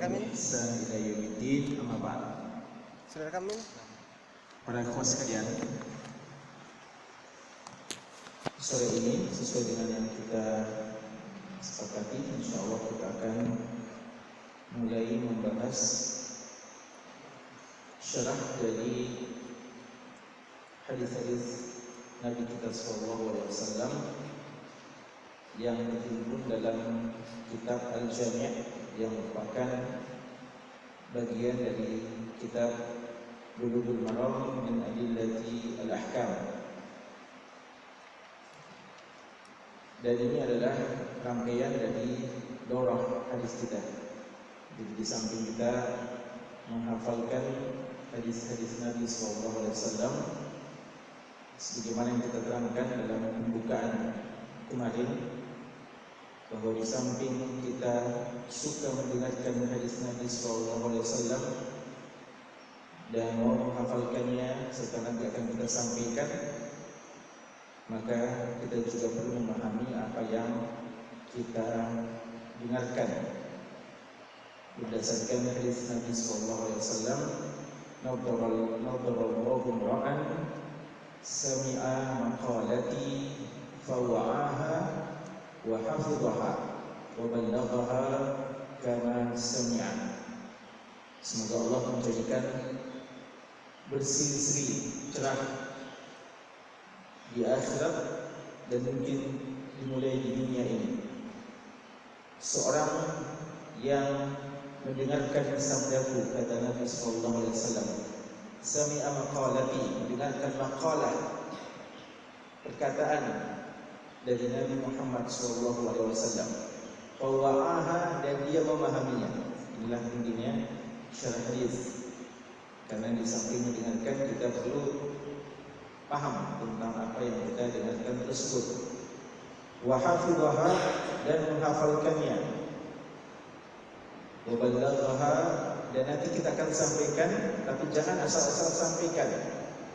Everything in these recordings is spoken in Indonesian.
ihsan ila yaumiddin, amma ba'd. Sudah rekam ini? Para kawan sekalian, sore ini sesuai dengan yang kita sepakati, insyaallah kita akan mulai membahas syarah dari hadis-hadis Nabi kita sallallahu alaihi wasallam yang terhimpun dalam kitab Al-Jami' yang merupakan bagian dari kitab Bulughul Maram min Adillati Al-Ahkam. Dan ini adalah rangkaian dari daurah hadis kita. Jadi di samping kita menghafalkan hadis-hadis Nabi SAW, sebagaimana yang kita terangkan dalam pembukaan kemarin, bahwa di samping kita suka mendengarkan hadis Nabi SAW dan mau menghafalkannya serta nanti akan kita sampaikan, maka kita juga perlu memahami apa yang kita dengarkan berdasarkan hadis Nabi SAW. Nadharallahu imra'an sami'a maqalati fawa'aha wa hafidhaha wa ballaghaha kama sami'a. Semoga Allah menjadikan berseri-seri cerah di akhirat dan mungkin dimulai di dunia ini. Seorang yang mendengarkan sabdaku, kata Nabi sallallahu alaihi wasallam, sami'a maqalati, mendengarkan maqalah, perkataan dari Nabi Muhammad sallallahu alaihi wasallam, fa wa'aha, dan dia memahaminya. Inilah intinya syarah hadis. Karena di samping mendengarkan, kita perlu paham tentang apa yang kita dengarkan tersebut. Wa hafidhaha, dan menghafalkannya. Wa ballaghaha, dan nanti kita akan sampaikan, tapi jangan asal-asal sampaikan.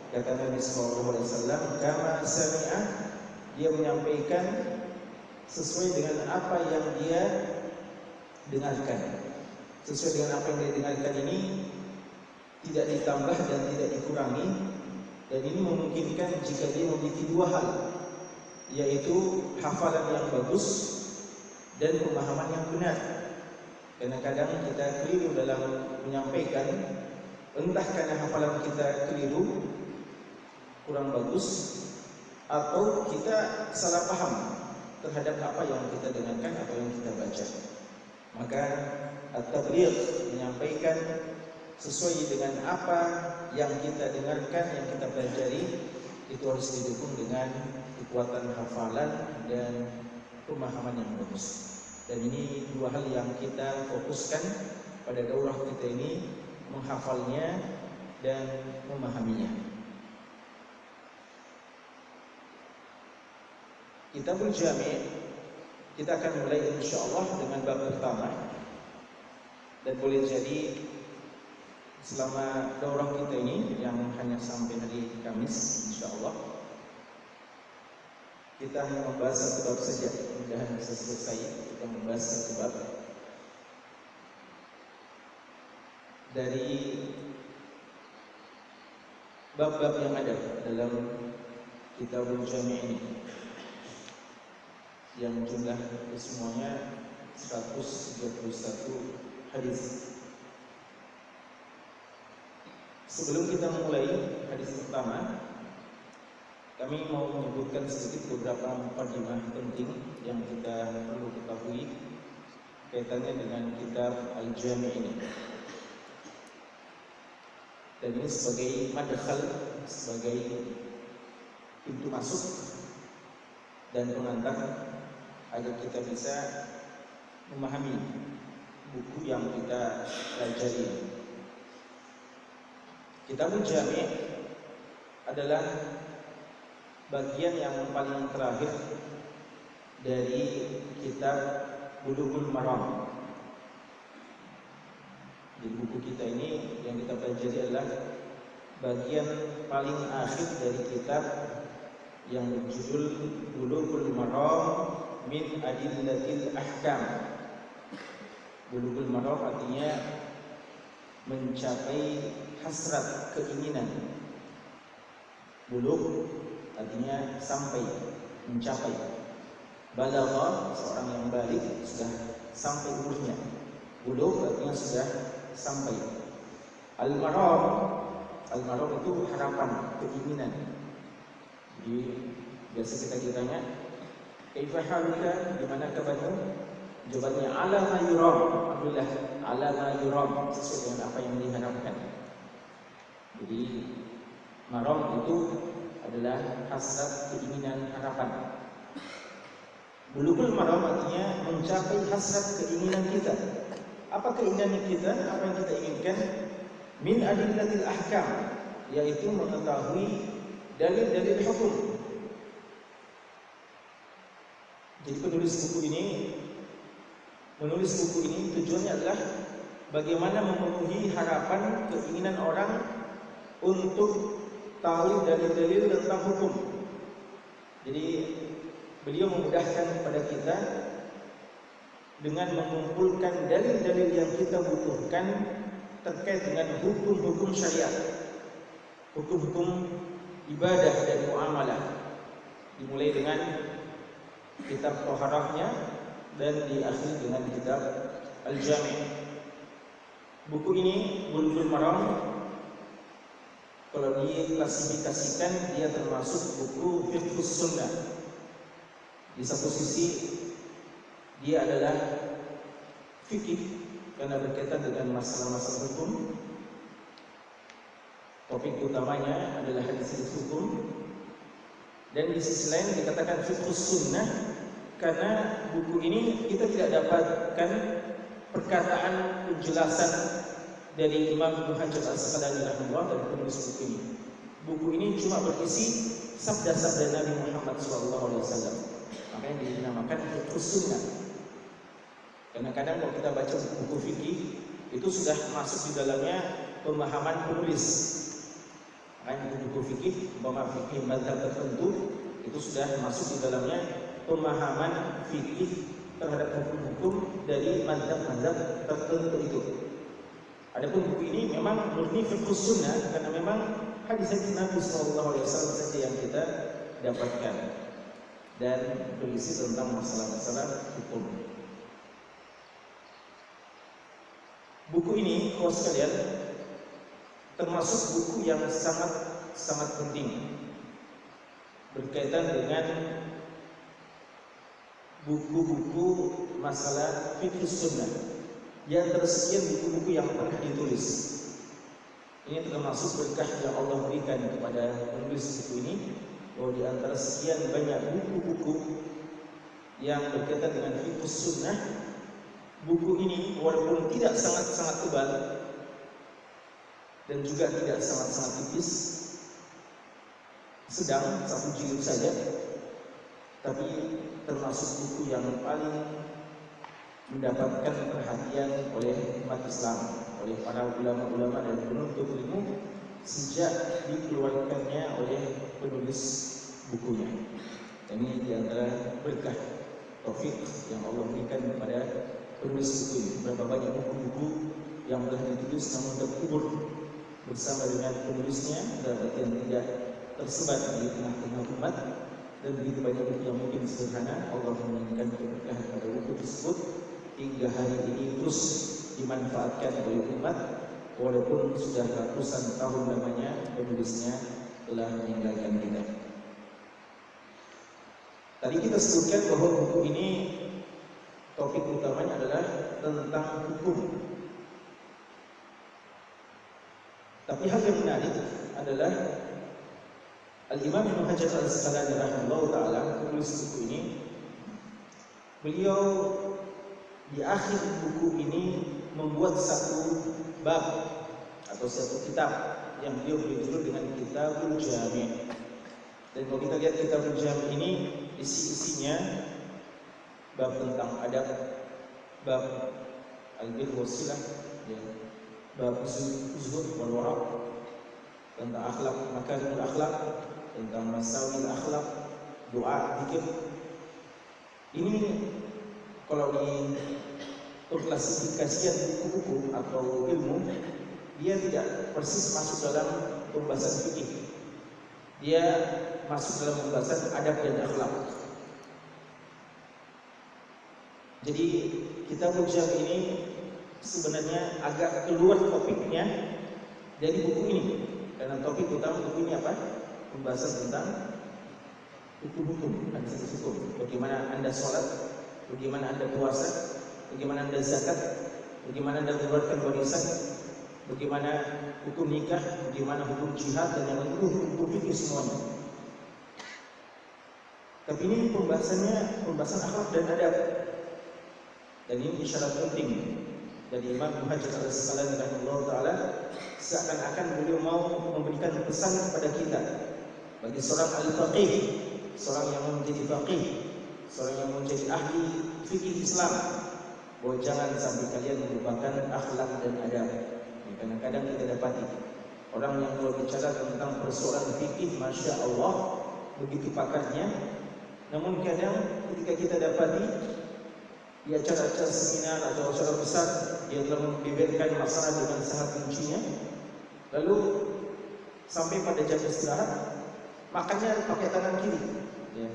Kata Nabi sallallahu alaihi wasallam, kama sami'a, dia menyampaikan sesuai dengan apa yang dia dengarkan. Sesuai dengan apa yang dia dengarkan ini tidak ditambah dan tidak dikurangi. Dan ini memungkinkan jika dia memiliki dua hal, yaitu hafalan yang bagus dan pemahaman yang benar. Karena kadang kita keliru dalam menyampaikan, entah karena hafalan kita keliru, kurang bagus, atau kita salah paham terhadap apa yang kita dengarkan atau yang kita baca. Maka at-tabligh, menyampaikan sesuai dengan apa yang kita dengarkan, yang kita pelajari, itu harus didukung dengan kekuatan hafalan dan pemahaman yang bagus. Dan ini dua hal yang kita fokuskan pada daurah kita ini, menghafalnya dan memahaminya. Kitabul Jami', kita akan mulai insyaallah dengan bab pertama. Dan boleh jadi selama daurah kita ini yang hanya sampai hari Kamis, insyaallah kita hanya membahas satu bab saja. Mudah-mudahan bisa selesai kita membahas satu bab dari bab-bab yang ada dalam Kitabul Jami' ini, yang jumlah semuanya 131 hadis. Sebelum kita mulai hadis pertama, kami mau menyebutkan sedikit beberapa mukadimah penting yang kita perlu ketahui kaitannya dengan kitab Al-Jami' ini. Dan ini sebagai madkhal, sebagai pintu masuk dan pengantar agar kita bisa memahami buku yang kita pelajari. Kitabul Jami' adalah bagian yang paling terakhir dari kitab Bulughul Maram. Di buku kita ini yang kita pelajari adalah bagian paling akhir dari kitab yang berjudul Bulughul Maram min Adillatil Ahkam. Bulughul maram artinya mencapai hasrat, keinginan. Bulugh artinya sampai, mencapai. Balagha, seorang yang balik, sudah sampai umurnya. Bulugh artinya sudah sampai. Al-maram itu harapan, keinginan. Jadi biasa kita ditanya, kaifa haluka, gimana kabarmu? Jawabannya ala ma yuram. Alhamdulillah, ala ma yuram, sesuai dengan apa yang diharapkan. Jadi maram itu adalah hasrat, keinginan, harapan. Bulughul maram artinya mencapai hasrat, keinginan kita. Apa keinginan kita? Apa yang kita inginkan? Min adillatil ahkam, yaitu mengetahui dalil-dalil hukum. Jadi penulis buku ini menulis buku ini tujuannya adalah bagaimana memenuhi harapan, keinginan orang untuk tahu dalil-dalil tentang hukum. Jadi beliau memudahkan kepada kita dengan mengumpulkan dalil-dalil yang kita butuhkan terkait dengan hukum-hukum syariat, hukum-hukum ibadah dan muamalah, dimulai dengan kitab Thaharahnya dan diakhiri dengan kitab Al-Jami'. Buku ini Bulughul Maram, kalau diklasifikasikan dia termasuk buku Fiqhus Sunnah. Di satu sisi dia adalah fikih karena berkaitan dengan masalah-masalah hukum. Topik utamanya adalah hadis hukum. Dan di sisi lain dikatakan Fiqhus Sunnah karena buku ini kita tidak dapatkan perkataan, penjelasan dari Imam Ibnu Hajar Al-Asqalani rahimahullah dari penulis buku ini. Buku ini cuma berisi sabda-sabda Nabi Muhammad SAW. Makanya dinamakan Fiqhus Sunnah. Karena kadang kalau kita baca buku fikih itu sudah masuk di dalamnya pemahaman penulis. Makanya buku fikih, umpama fikih mazhab tertentu itu sudah masuk di dalamnya pemahaman fikih terhadap hukum-hukum dari mazhab-mazhab tertentu itu. Adapun buku ini memang murni Fiqhus Sunnah karena memang hadis-hadis Nabi SAW saja yang kita dapatkan dan berisi tentang masalah-masalah hukum. Buku ini, kalau sekalian, termasuk buku yang sangat penting berkaitan dengan buku-buku masalah Fiqhus Sunnah. Di antara sekian buku-buku yang pernah ditulis, ini termasuk berkah yang Allah berikan kepada penulis buku ini. Bahwa di antara sekian banyak buku-buku yang berkaitan dengan Fiqhus Sunnah, buku ini walaupun tidak sangat-sangat tebal dan juga tidak sangat-sangat tipis, sedang satu jilid saja, tapi termasuk buku yang paling mendapatkan perhatian oleh umat Islam, oleh para ulama-ulama dan penuntut ilmu sejak dikeluarkannya oleh penulis bukunya. Ini di antara berkah taufik yang Allah berikan kepada penulis buku ini. Berapa banyak buku-buku yang telah ditulis namun terkubur bersama dengan penulisnya dan yang tidak tersebar di tengah-tengah umat, dan begitu banyak buku yang mungkin sederhana Allah memberikan keberkahan pada buku tersebut hingga hari ini terus dimanfaatkan oleh umat walaupun sudah ratusan tahun lamanya penulisnya telah meninggalkan kita. Tadi kita sebutkan bahwa buku ini topik utamanya adalah tentang hukum. Tapi hal yang menarik adalah Al-Imam Ibnu Hajar Al-Asqalani rahimahullah ta'ala, penulis buku ini, beliau di akhir buku ini membuat satu bab atau satu kitab yang beliau beri judul dengan Kitabul Jami'. Dan kalau kita lihat Kitabul Jami' ini isi-isinya bab tentang adab, bab al-bir wasilah, ya, bab zuhud wal wara', tentang akhlak, makarimul akhlak, tentang masawil akhlak, doa, zikir. Ini kalau pengklasifikasian buku-buku atau ilmu, dia tidak persis masuk dalam pembahasan fikih. Dia masuk dalam pembahasan adab dan akhlak. Jadi kitab Jam ini sebenarnya agak keluar topiknya dari buku ini, karena topik utama buku ini apa? Pembahasan tentang hukum-hukum, hadis hukum. Bagaimana Anda sholat, bagaimana Anda puasa, bagaimana Anda zakat, bagaimana Anda mengeluarkan warisan, bagaimana hukum nikah, bagaimana hukum jihad, dan yang lain hukum fikih semuanya. Tapi ini pembahasan akhlak dan adab. Dan ini isyarat penting dari Imam Ibnu Hajar Al-Asqalani rahimahullah taala, seakan-akan beliau mau memberikan pesan kepada kita bagi seorang al-faqih, seorang yang mau menjadi faqih, seorang yang mau menjadi ahli fikih Islam, bahwa jangan sampai kalian melupakan akhlak dan adab. Kadang-kadang kita dapati orang yang kalau bicara tentang persoalan fikih, masya Allah begitu pakarnya, namun kadang ketika kita dapati di acara-acara seminar atau acara besar, dia telah membeberkan masalah dengan sangat rincinya, lalu sampai pada jam istirahat makannya pakai tangan kiri, ya.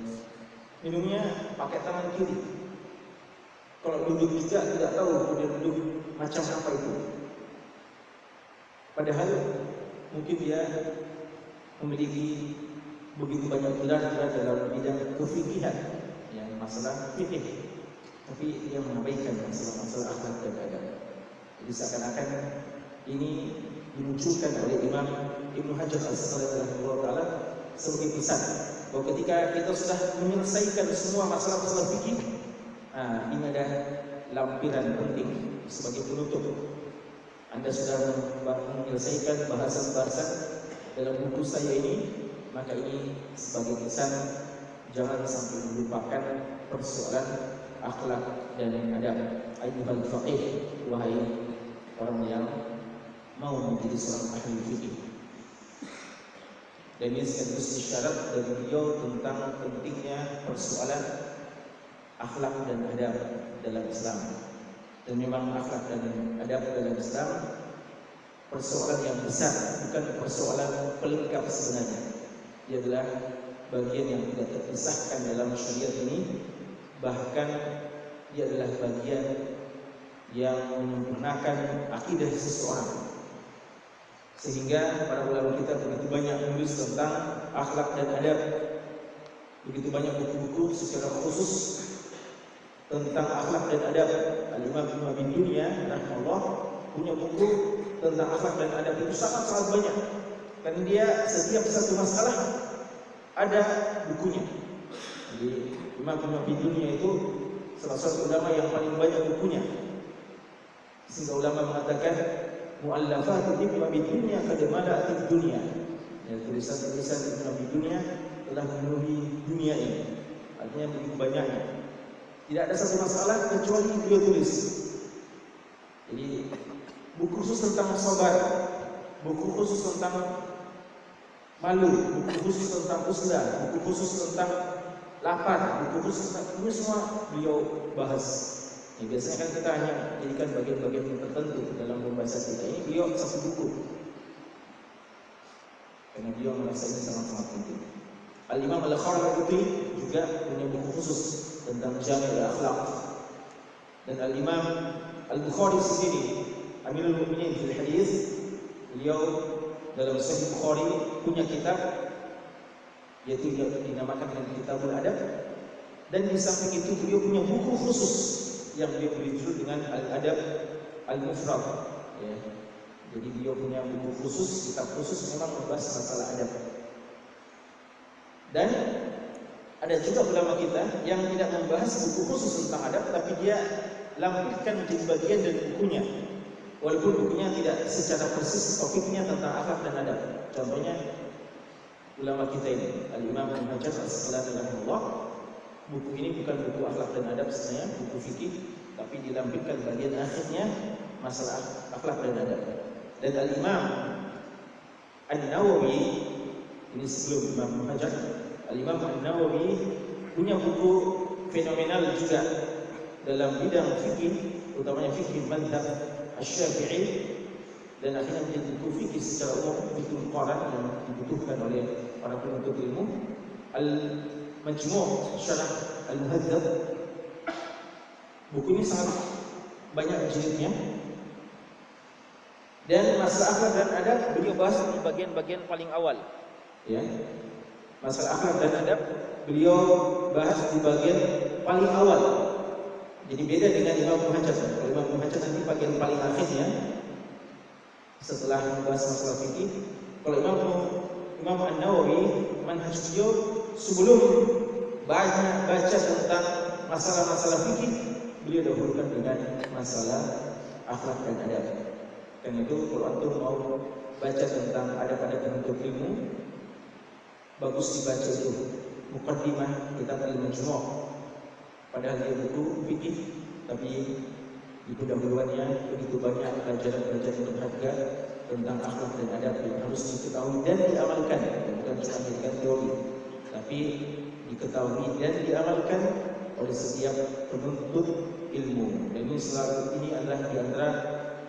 Minumnya pakai tangan kiri. Kalau duduk juga tidak tahu dia duduk macam apa itu. Padahal mungkin dia memiliki begitu banyak gelar dalam bidang kefikihan, yang masalah fikih, tapi dia mengabaikan masalah-masalah akhlak dan adab. Jadi seakan-akan ini dimunculkan oleh Imam Ibnu Hajar Al-Asqalani rahimahullah taala sebagai pesan bahwa ketika kita sudah menyelesaikan semua masalah-masalah fikih, ini ada lampiran penting sebagai penutup. Anda sudah menyelesaikan bahasan-bahasan dalam buku saya ini, maka ini sebagai pesan jangan sampai melupakan persoalan akhlak dan adab. Ayyuhal faqih, wahai orang yang mau menjadi seorang ahli fikih. Dan ini sekaligus isyarat dari beliau tentang pentingnya persoalan akhlak dan adab dalam Islam. Dan memang akhlak dan adab dalam Islam persoalan yang besar, bukan persoalan pelengkap sebenarnya. Ia adalah bagian yang tidak terpisahkan dalam syariat ini. Bahkan dia adalah bagian yang menyempurnakan akidah seseorang. Sehingga para ulama kita begitu banyak menulis tentang akhlak dan adab, begitu banyak buku-buku secara khusus tentang akhlak dan adab. Al-Imam Ibnu Abi Dunya rahimahullah punya buku tentang akhlak dan adab itu sangat-sangat banyak. Karena dia setiap satu masalah ada bukunya. Jadi Imam Ibnu Abi Dunya itu salah satu ulama yang paling banyak bukunya. Sehingga ulama mengatakan mu'allafat Ibnu Abi Dunya qad mala'at dunya. Ya, tulisan-tulisan Ibnu Abi Dunya telah memenuhi dunia ini. Artinya begitu banyaknya. Tidak ada satu masalah kecuali beliau tulis. Jadi buku khusus tentang sabar, buku khusus tentang malu, buku khusus tentang uzlah, buku khusus tentang lapar, buku khusus tentang ini semua beliau bahas. Ya, biasanya kan kita hanya jadikan bagian-bagian tertentu dalam pembahasan kita. Ini beliau satu buku, karena beliau merasa ini sangat-sangat penting. Al-Imam Al-Kharaqi juga punya buku khusus tentang Jami' al-Akhlaq. Dan Al-Imam Al-Bukhari sendiri, Amirul Mukminin fil Hadis, beliau dalam Sahih Bukhari punya kitab yaitu dinamakan dengan Kitabul Adab. Dan di samping itu beliau punya buku khusus yang beliau beri judul dengan Al-Adab Al-Mufrad. Ya. Jadi beliau punya buku khusus, kitab khusus memang membahas masalah adab. Dan ada juga ulama kita yang tidak membahas buku khusus tentang adab, tapi dia lampirkan menjadi bagian dari bukunya. Walaupun bukunya tidak secara persis topiknya tentang akhlak dan adab. Contohnya ulama kita ini, Al-Imam Ibnu Hajar Al-Asqalani rahimahullah. Buku ini bukan buku akhlak dan adab sebenarnya, buku fikih, tapi dilampirkan bagian akhirnya masalah akhlak dan adab. Dan Al-Imam An-Nawawi, ini sebelum Imam Ibnu Hajar, Al-Imam An-Nawawi punya buku fenomenal juga dalam bidang fikih, utamanya fikih mazhab Asy-Syafi'i, dan akhirnya menjadi buku fikih secara umum, fikih Quran yang dibutuhkan oleh para penuntut ilmu. Al-Majmu' Syarah Al-Muhadzab, buku ini sangat banyak jilidnya, dan masalah akhlak dan adab beliau bahas di bagian-bagian paling awal. Ya, masalah akhlak dan adab beliau bahas di bagian paling awal. Jadi beda dengan Imam Ibnu Hajar. Kalau Imam Ibnu Hajar nanti bagian paling akhirnya setelah membahas masalah fikih. Kalau Imam An-Nawawi, manhaj beliau sebelum banyak baca tentang masalah-masalah fikih, beliau dahulukan dengan masalah akhlak dan adab. Dan itu kalau antum mau baca tentang adab-adab penuntut ilmu, bagus dibaca itu muqaddimah kitab Al-Majmu'. Padahal dia buku fikih, tapi di pendahuluannya begitu banyak pelajaran-pelajaran berharga tentang akhlak dan adab yang harus diketahui dan diamalkan. Bukan cuma menjadikan teori, tapi diketahui dan diamalkan oleh setiap penuntut ilmu. Dan ini adalah di antara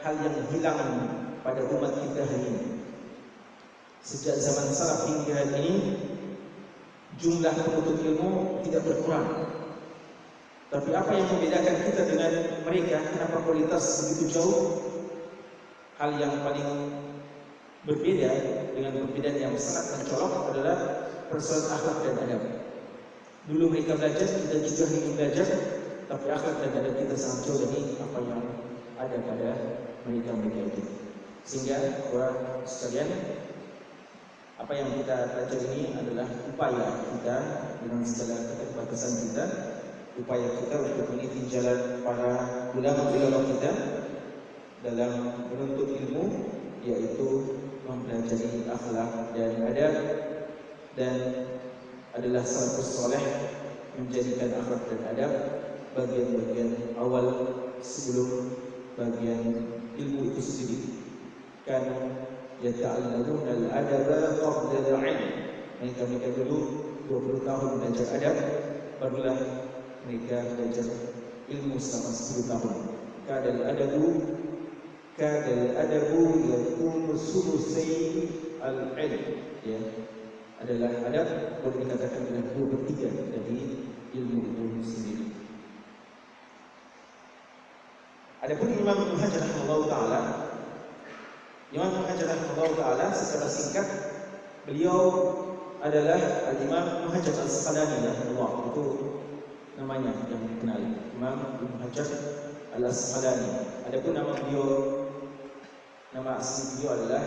hal yang hilang pada umat kita hari ini. Sejak zaman salaf hingga hari ini, jumlah penuntut ilmu tidak berkurang. Tapi apa yang membedakan kita dengan mereka? Kenapa kualitas begitu jauh? Hal yang paling berbeda dengan perbedaan yang sangat mencolok adalah persoalan akhlak dan adab. Dulu mereka belajar, kita juga ingin belajar, tapi akhlak dan adab kita sangat jauh dari apa yang ada pada mereka itu. Sehingga orang sekalian, apa yang kita belajar ini adalah upaya kita dengan segala keterbatasan kita, upaya kita untuk meniti jalan para ulama-ulama kita dalam menuntut ilmu, yaitu mempelajari akhlak dan adab, dan adalah salafus saleh menjadikan akhlak dan adab bagian-bagian awal sebelum bagian ilmu itu sendiri. Kan yata'allamuna al-adaba qabla al-'ilm. Mereka dulu 20 tahun belajar adab, barulah mereka belajar ilmu selama 10 tahun. Kadal adabu yakunu sulusai al-ilm. Ya, adalah adab boleh dikatakan adalah 2/3 dari ilmu itu sendiri. Adapun Imam Ibnu Hajar rahimahullah taala, Imam Ibnu Hajar rahimahullah taala secara singkat beliau adalah Al-Imam Ibnu Hajar Al-Asqalani rahimahullah, itu namanya yang dikenal, Imam Ibnu Hajar Al-Asqalani. Adapun nama beliau, nama asli beliau adalah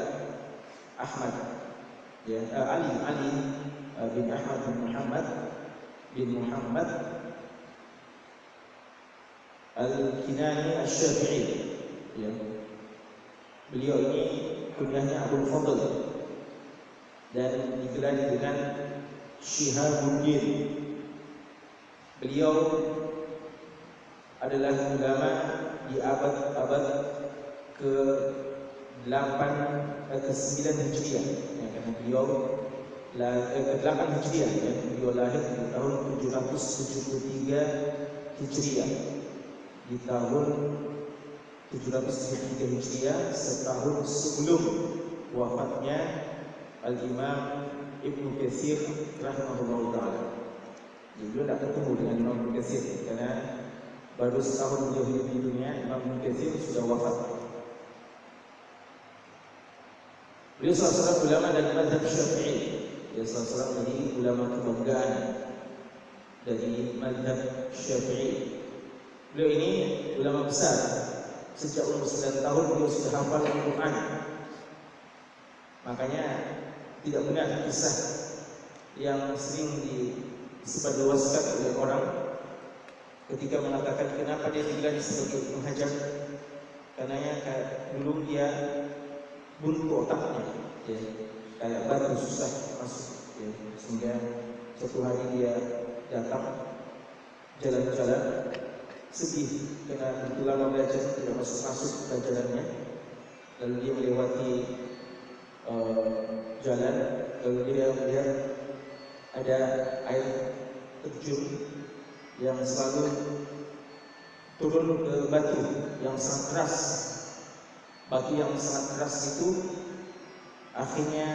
Ahmad, ya, Ali bin Ahmad bin Muhammad Al-Kinani Asy-Syafi'i. Ya. Beliau ini kunyahnya Abul Fadl dan digelari dengan Syihabuddin. Beliau adalah ulama di abad ke-9 Hijriah. Ya, karena beliau ke-8 Hijriah, ya, beliau lahir di tahun 773 Hijriah. Di tahun 773 Hijriah, setahun sebelum wafatnya Al-Imam Ibnu Katsir rahimahullah ta'ala. Jadi beliau tidak ketemu dengan Imam Ibnu Katsir karena baru setahun beliau hidup di dunia, Imam Ibnu Katsir sudah wafat. Beliau salah seorang ulama dari mazhab Syafi'i. Dia salah seorang dari ulama kebanggaan dari mazhab Syafi'i. Beliau ini ulama besar. Sejak umur 9 tahun beliau sudah hafal Al-Quran. Makanya tidak benar kisah yang sering disebarluaskan oleh orang ketika mengatakan kenapa dia digelari sebagai Ibnu Hajar. Karena dulu dia buntu otaknya, ya, kayak batu susah masuk, ya, sehingga suatu hari dia datang jalan-jalan sedih karena begitu lama belajar tidak masuk pelajarannya. Lalu dia melewati jalan, lalu dia melihat ada air terjun yang selalu turun ke batu yang sangat keras. Batu yang sangat keras itu akhirnya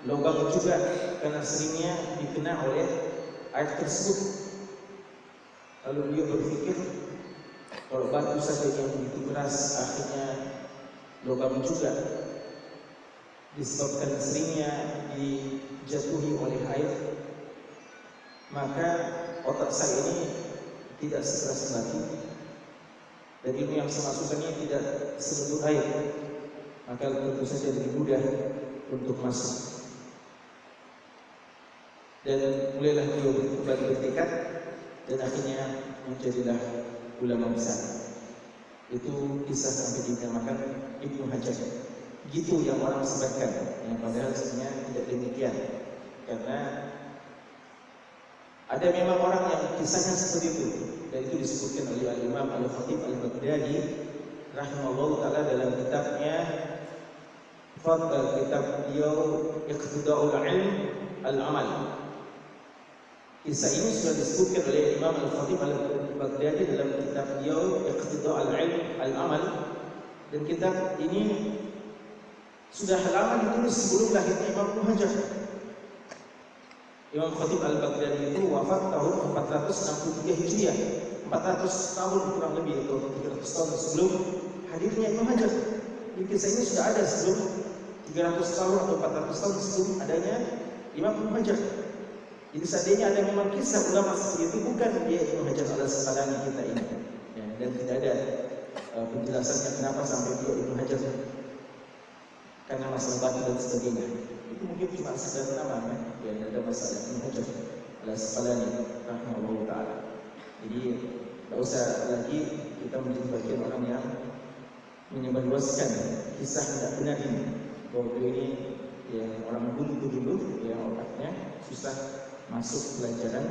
lubang juga karena seringnya dikena oleh air tersebut. Lalu beliau berpikir, kalau batu saja yang begitu keras akhirnya lubang juga disebabkan seringnya dijatuhi oleh air, maka otak saya ini tidak sekeras batu dan ilmu yang saya masukkannya tidak selembut air, maka tentu saja lebih mudah untuk masuk. Dan mulailah beliau kembali bertekad dan akhirnya menjadilah ulama besar. Itu kisah sampai dinamakan Ibnu Hajar. Gitu yang orang sebarkan, yang padahal sebenarnya tidak demikian. Karena ada memang orang yang kisahnya seperti itu, dan itu disebutkan oleh Al-Imam Al-Khatib Al-Baghdadi rahimahullah taala dalam kitabnya kitab beliau Iqtida'ul Ilm Al-Amal. Kisah ini sudah disebutkan oleh Imam Al-Khatib Al-Baghdadi dalam kitab beliau Iqtida'ul Ilm Al-Amal, dan kitab ini sudah lama ditulis sebelum lahirnya Imam Ibnu Hajar. Imam Khatib Al-Baghdadi itu wafat tahun 463 Hijriah, 400 tahun kurang lebih, atau 300 tahun sebelum hadirnya Ibnu Hajar. Jadi kisah ini sudah ada sebelum 300 tahun atau 400 tahun sebelum adanya Imam Ibnu Hajar. Jadi seandainya ada memang kisah ulama seperti itu, bukan dia Ibnu Hajar al-Asqalani kita ini, ya, dan tidak ada penjelasannya kenapa sampai dia Ibnu Hajar karena masalah batu dan sebagainya. Itu mungkin cuma sekedar nama, ya, ada masalah Ibnu Hajar al-Asqalani rahimahullah taala. Jadi tidak usah lagi kita menjadi bagian orang yang menyebarluaskan kisah tidak benar ini, bahwa beliau ini yang orang buntu dulu, yang otaknya susah masuk pelajaran,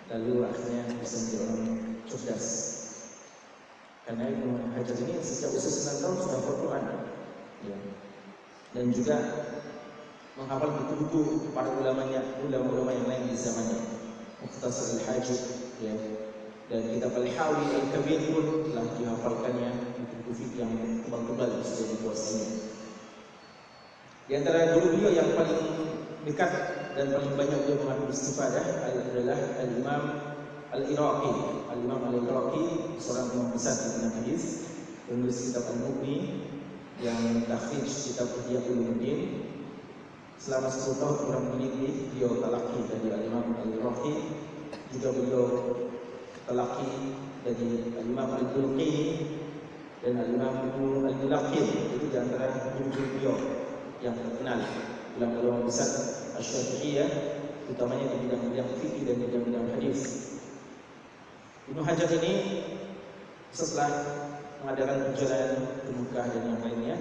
lalu akhirnya bisa menjadi orang cerdas. Karena Ibnu Hajar ini sejak usia 9 tahun sudah hafal Quran, ya, dan juga menghafal buku-buku para ulama yang lain di zamannya. Mukhtasar Al-Hajib, ya, dan kitab Al-Hawi Al-Kabir pun telah dihafalkannya, buku fikih yang tebal-tebal sudah dikuasainya. Di antara guru beliau yang paling dekat dan paling banyak beliau mengambil istifadah adalah Al-Imam Al-Iraqi. Al-Imam Al-Iraqi seorang imam besar di dalam hadis, penulis kitab Al-Mughni yang takhrij kitab Ihya Ulumuddin. Selama 10 tahun kurang lebih beliau talaqi dari Al-Imam Al-Iraqi, juga beliau talaqi dari Al-Imam Al-Bulqini dan Al-Imam Al-Mulaqin. Itu di antara guru beliau yang terkenal ulama-ulama besar Asy-Syafi'iyah, utamanya di bidang-bidang fikih dan bidang-bidang hadis. Ibnu Hajar ini setelah mengadakan perjalanan ke Mekah dan yang lainnya,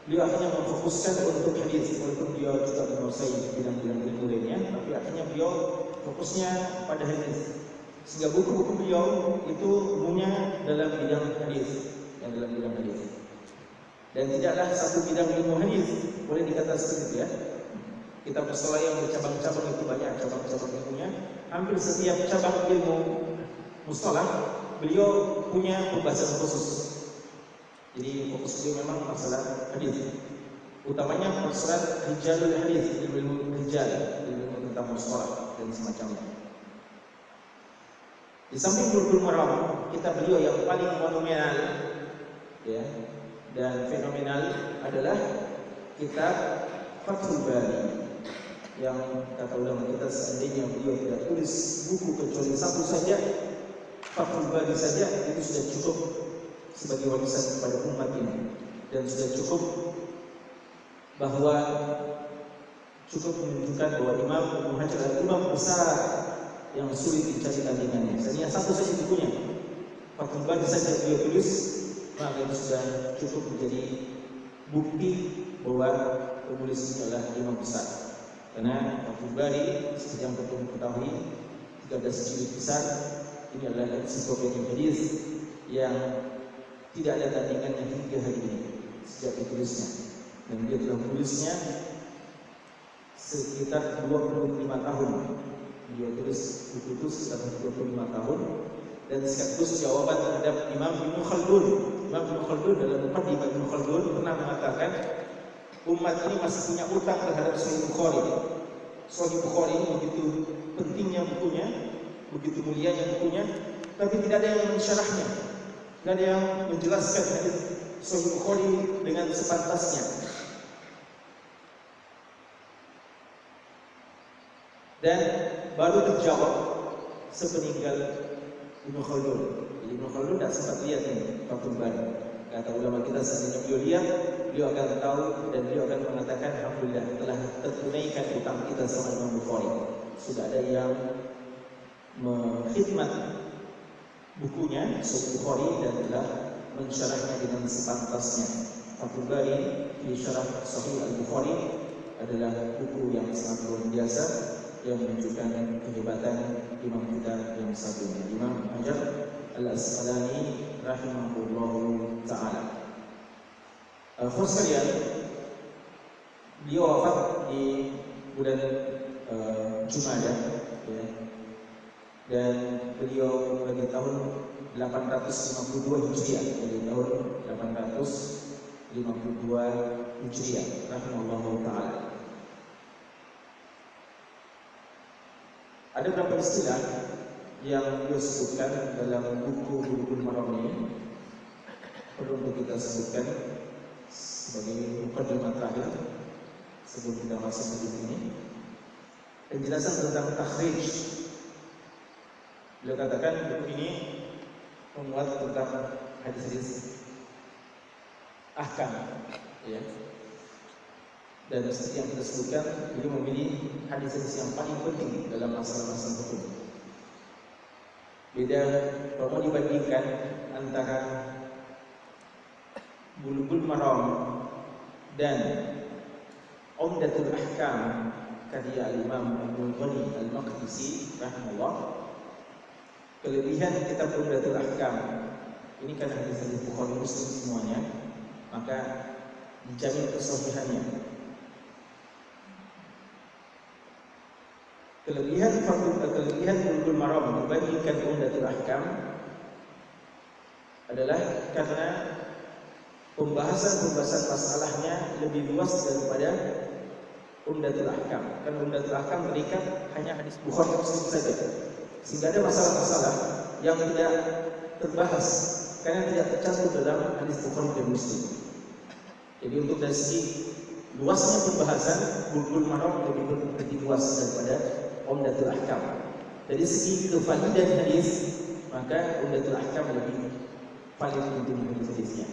beliau akhirnya memfokuskan untuk hadis, walaupun beliau juga menguasai bidang-bidang ilmu lainnya, tapi akhirnya beliau fokusnya pada hadis. Sehingga buku-buku beliau itu umumnya dalam bidang hadis, yang dalam bidang hadis. Dan tidaklah satu bidang ilmu hadis, boleh dikatakan seperti itu, ya. Kitab mustalah yang bercabang-cabang itu banyak cabang-cabang ilmunya. Hampir setiap cabang ilmu mustalah beliau punya pembahasan khusus. Jadi fokus beliau memang masalah hadis, utamanya masalah rijalul hadis, ilmu rijal, ilmu tentang mustalah dan semacamnya. Di samping Bulughul Maram, kitab beliau yang paling monumental, ya, dan fenomenal adalah kitab Fathul Bari, yang kata ulama kita seandainya beliau tidak tulis buku kecuali satu saja, Fathul Bari saja, itu sudah cukup sebagai warisan kepada umat ini, dan sudah cukup bahwa cukup menunjukkan bahwa Imam Ibnu Hajar adalah imam besar yang sulit dicari tandingannya. Hanya satu saja bukunya, Fathul Bari saja beliau tulis, maka itu sudah cukup menjadi bukti bahwa penulis ini adalah imam besar. Karena Fathul Bari seperti yang kita ketahui 13 jilid besar, ini adalah ensiklopedia hadis yang tidak ada tandingannya hingga hari ini sejak ditulisnya. Dan dia telah menulisnya sekitar 25 tahun. Dia tulis buku itu sekitar 25 tahun, dan sekaligus jawaban terhadap Imam Ibnu Khaldun. Imam Ibnu Khaldun dalam Muqaddimah Ibnu Khaldun pernah mengatakan umat ini masih punya utang terhadap Sahih Bukhari. Sahih Bukhari ini begitu pentingnya bukunya, begitu mulianya bukunya, tapi tidak ada yang mensyarahnya, tidak ada yang menjelaskan hadis Sahih Bukhari dengan sepantasnya. Dan baru terjawab sepeninggal Ibnu Khaldun. Jadi Ibnu Khaldun tidak sempat lihat ini Fathul Bari. Kata ulama kita seandainya beliau lihat, beliau akan tahu dan beliau akan mengatakan alhamdulillah telah tertunaikan utang kita sama Imam Bukhari. Sudah ada yang mengkhidmat bukunya Sahih Bukhari dan telah mensyarahnya dengan sepantasnya. Fathul Bari di syarah Sahih Al-Bukhari adalah buku yang sangat luar biasa yang menunjukkan kehebatan imam kita yang satu, Imam Hajar Al-Asqalani rahimahullahu ta'ala. Khusus sekalian, beliau wafat di bulan Jumadah, ya. Dan beliau pada tahun 852 Hijriah, jadi tahun 852 Hijriah rahimahullahu ta'ala. Ada beberapa istilah yang beliau sebutkan dalam buku Bulughul Maram ini, perlu untuk kita sebutkan sebagai mukadimah terakhir sebelum kita masuk ke ini. Penjelasan tentang takhrij. Beliau katakan buku ini memuat tentang hadis-hadis ahkam, ya. Dan seperti yang kita sebutkan, beliau memilih hadis-hadis yang paling penting dalam masalah-masalah hukum. Beda kalau mau dibandingkan antara Bulughul Maram dan Umdatul Ahkam karya Al-Imam Abdul Ghani Al-Maqdisi rahimahullah, kelebihan kitab Umdatul Ahkam ini kan hadis-hadis Bukhari Muslim semuanya, maka dijamin kesahihannya. Kelebihan Bulughul Maram dibandingkan Umdatul Ahkam adalah karena pembahasan masalahnya lebih luas daripada Umdatul Ahkam. Karena Umdatul Ahkam terikat hanya hadis Bukhari Muslim saja, sehingga ada masalah-masalah yang tidak terbahas karena tidak tercantum dalam hadis Bukhari dan Muslim. Jadi untuk dari segi luasnya pembahasan, Bulughul Maram lebih luas daripada Umdatul Ahkam. Dari segi kevalidan hadis, maka Umdatul Ahkam lebih valid untuk hadis-hadisnya.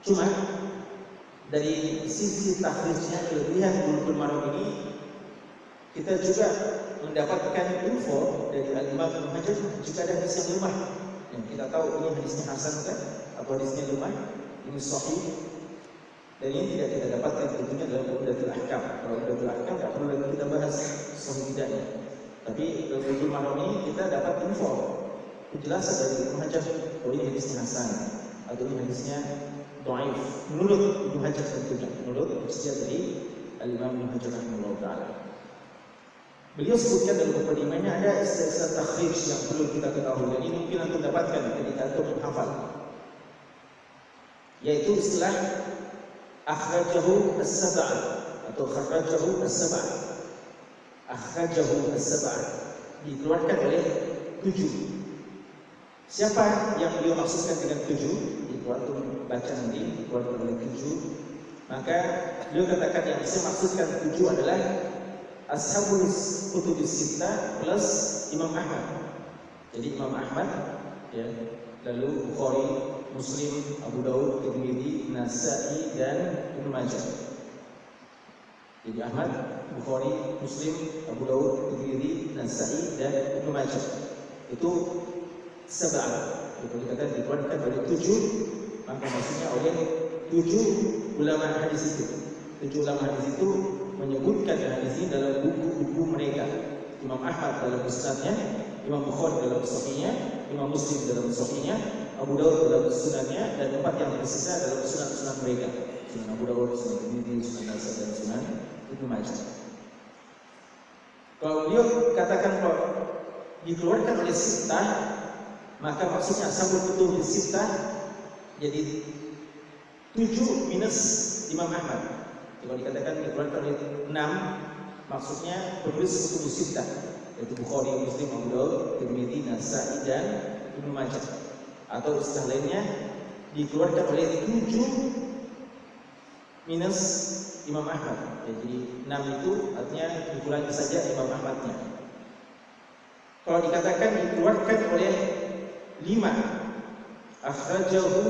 Cuma dari sisi takhrijnya, kelebihan Bulughul Maram ini kita juga mendapatkan info dari Al-Imam Ibnu Hajar jika ada hadis yang lemah. Yang kita tahu ini hadisnya hasan kan, atau hadisnya lemah, ini sahih. Dan ini tidak kita dapatkan tentunya dalam Umdatul Ahkam. Kalau Umdatul Ahkam tidak perlu lagi kita bahas sahih tidaknya. Tapi dalam Bulughul Maram ini kita dapat info, penjelasan dari Ibnu Hajar, oh ini hadisnya hasan atau ini hadisnya dhaif. Menurut Ibnu Hajar tentunya, menurut ijtihad dari Al-Imam Ibnu Hajar rahimahullah taala. Beliau sebutkan dalam mukadimahnya ada istilah takhrij yang perlu kita ketahui, dan ini mungkin antum dapatkan ketika antum menghafal, yaitu istilah akhrajahu as-sab'ah atau kharrajahu as-sab'ah. Akhrajahu as-sab'ah dikeluarkan oleh 7. Siapa yang beliau maksudkan dengan 7? Itu antum baca nanti, dikeluarkan oleh 7. Maka beliau katakan yang saya maksudkan 7 adalah Ashabul Kutubus Sittah plus Imam Ahmad. Jadi Imam Ahmad, ya, lalu Bukhari, Muslim, Abu Daud, Tirmidzi, Nasa'i dan Ibnu Majah. Jadi Ahmad, Bukhari, Muslim, Abu Daud, Tirmidzi, Nasa'i dan Ibnu Majah. Itu sab'ah. Itu dikatakan dikeluarkan oleh 7, maka maksudnya oleh 7 ulama hadis itu. 7 ulama hadis itu menyebutkan hadis ini dalam buku-buku mereka. Imam Ahmad dalam musnadnya, Imam Bukhari dalam sahihnya, Imam Muslim dalam sahihnya, Abu Daud dalam sunannya, dan 4 yang tersisa dalam sunan-sunan mereka. Sunan Abu Daud, Sunan Tirmidzi, Sunan Nasa'i dan Sunan Ibnu Majah. Kalau beliau katakan kalau dikeluarkan oleh sittah, maka maksudnya ashabul kutub sittah jadi 7 minus Imam Ahmad. Kalau dikatakan dikeluarkan oleh 6, maksudnya penulis kutub sittah yaitu Bukhari, Muslim, Abu Daud, Tirmidzi, Nasa'i dan Ibnu Majah. Atau istilah lainnya dikeluarkan oleh 7 minus Imam Ahmad. Jadi 6 itu artinya dikurangi saja Imam Ahmadnya. Kalau dikatakan dikeluarkan oleh 5, akhrajahu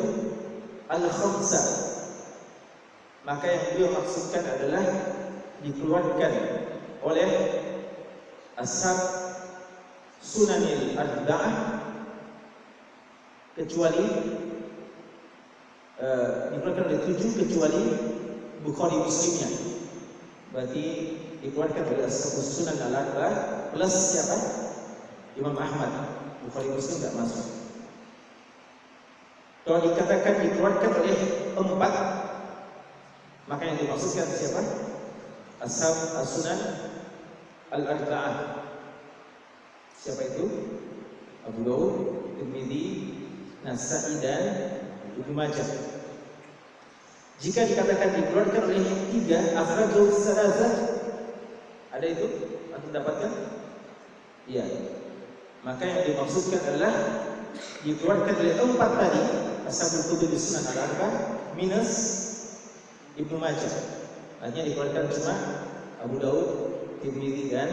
al-khamsah, maka yang beliau maksudkan adalah dikeluarkan oleh ashab sunanil arba'ah kecuali dikeluarkan oleh 7 kecuali Bukhari Muslimnya. Berarti dikeluarkan oleh ashab sunan al-arba'ah plus siapa? Imam Ahmad. Bukhari Muslim tidak masuk. Kalau dikatakan dikeluarkan oleh 4, maka yang dimaksudkan siapa? Ashab as-sunan al-arba'ah. Siapa itu? Abu Daud, Tirmidzi, Nasa'i dan Ibnu Majah. Jika dikatakan dikeluarkan oleh 3, akhrajul salasah, ada itu? Antum dapatkan? Iya. Maka yang dimaksudkan adalah dikeluarkan oleh 4 tadi, ashabul kutub sunan al-arba'ah minus Ibnu Majah. Artinya dikeluarkan cuma Abu Daud, Tirmidzi dan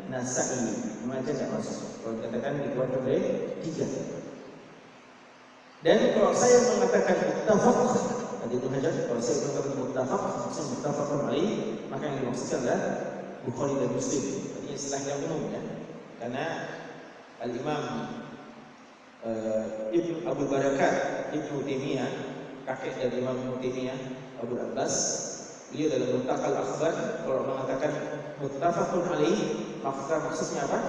Nasa'i. Ibnu Majah tidak masuk. Kalau dikatakan dikeluarkan oleh 3. Dan kalau saya mengatakan muttafaq, tadi Ibnu Hajar, kalau saya mengatakan muttafaq, maksudnya muttafaqun alaih, maka yang dimaksudkan adalah Bukhari dan Muslim. Artinya istilah yang umum ya. Karena Al-Imam Ibnu Abu Barakat Ibnu Taimiyah, kakek dari Imam Ibnu Taimiyah, Abu Abbas, beliau dalam Muntaqal Akhbar kalau mengatakan muttafaqun alaih, maka maksudnya apa?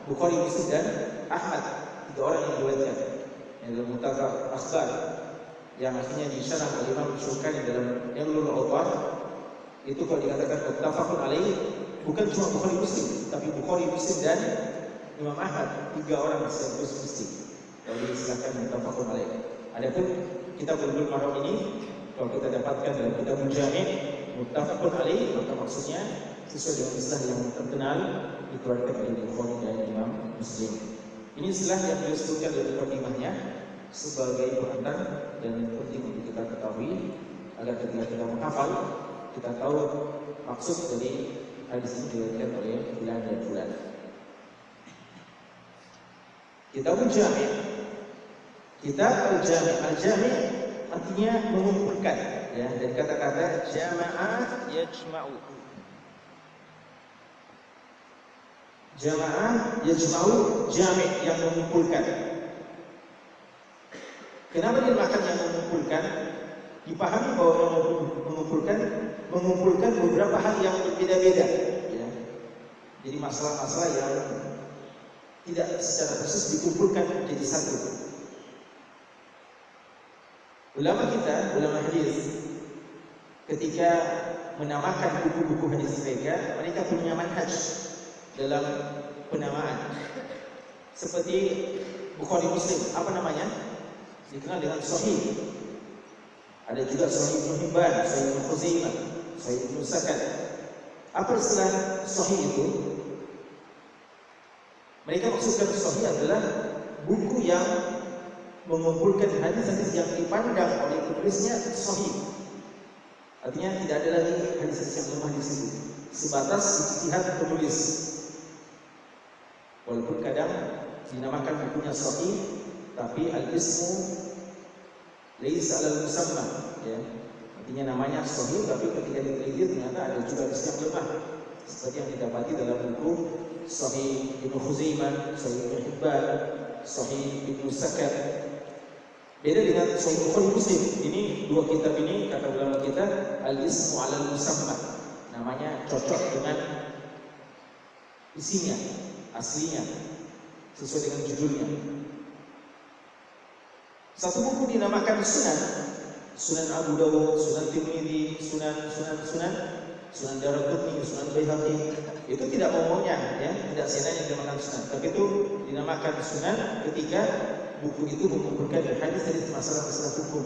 Bukhari, Muslim dan Ahmad, 3 orang yang diriwayatkan. Yang dalam Muntaqal Akhbar yang akhirnya disyarah oleh Imam Syukani dalam Ilmul Awtar, itu kalau dikatakan muttafaqun alaih bukan cuma Bukhari Muslim, tapi Bukhari, Muslim dan Imam Ahmad, 3 orang sekaligus mesti. Kalau diistilahkan muttafaqun alaih. Adapun kitab Bulughul Maram ini kalau kita dapatkan dalam kitab Jami' muttafaqun alaih, maka maksudnya sesuai dengan istilah yang terkenal dikeluarkan oleh Bukhari dan Imam Muslim. Ini istilah yang beliau sebutkan dalam mukadimahnya sebagai pengantar dan penting untuk kita ketahui agar ketika kita menghafal kita tahu maksud dari hadis ini diriwayatkan oleh fulan dan fulan. Kitab Jami'. Kitab Al-Jami'. Al-Jami' artinya mengumpulkan, ya, dari kata-kata jamaah yajma'u. Jamaah yajma'u, jami' yang mengumpulkan. Kenapa dinamakan yang mengumpulkan? Dipahami bahwa yang mengumpulkan beberapa hal yang berbeda-beda, ya. Jadi masalah-masalah yang tidak secara khusus dikumpulkan jadi satu. Ulama kita, ulama hadis, ketika menamakan buku-buku hadis mereka punya manhaj dalam penamaan. Seperti Bukhari, Muslim, apa namanya? Dikenal dengan Sahih. Ada juga Sahih Ibnu Hibban, Sahih Ibnu Khuzaimah, Sahih Ibnu Sakan. Apa istilah Sahih itu? Mereka maksudkan Sahih adalah buku yang mengumpulkan hadis-hadis yang dipandang oleh penulisnya sahih. Artinya tidak ada lagi hadis-hadis yang lemah di situ. Sebatas ijtihad penulis. Walaupun kadang dinamakan bukunya sahih, tapi al-ismu laisa alal musamma, ya. Artinya namanya sahih, tapi ketika diteliti ternyata ada juga hadis yang lemah. Seperti yang didapati dalam buku Sahih Ibnu Khuzaimah, Sahih Ibnu Hibban, Sahih Ibnu Sakan. Beda dengan Sahih Bukhari, Muslim. Ini 2 kitab ini kata ulama kita al-ismu alal musamma. Namanya cocok dengan isinya, aslinya, sesuai dengan judulnya. Satu buku dinamakan Sunan, Sunan Abu Dawud, Sunan Tirmidzi, Sunan Daraqutni, Sunan Baihaqi. Itu tidak umumnya, ya, tidak senang yang dinamakan Sunan. Tapi itu dinamakan Sunan ketika buku itu mengumpulkan hadis-hadis masalah-masalah hukum.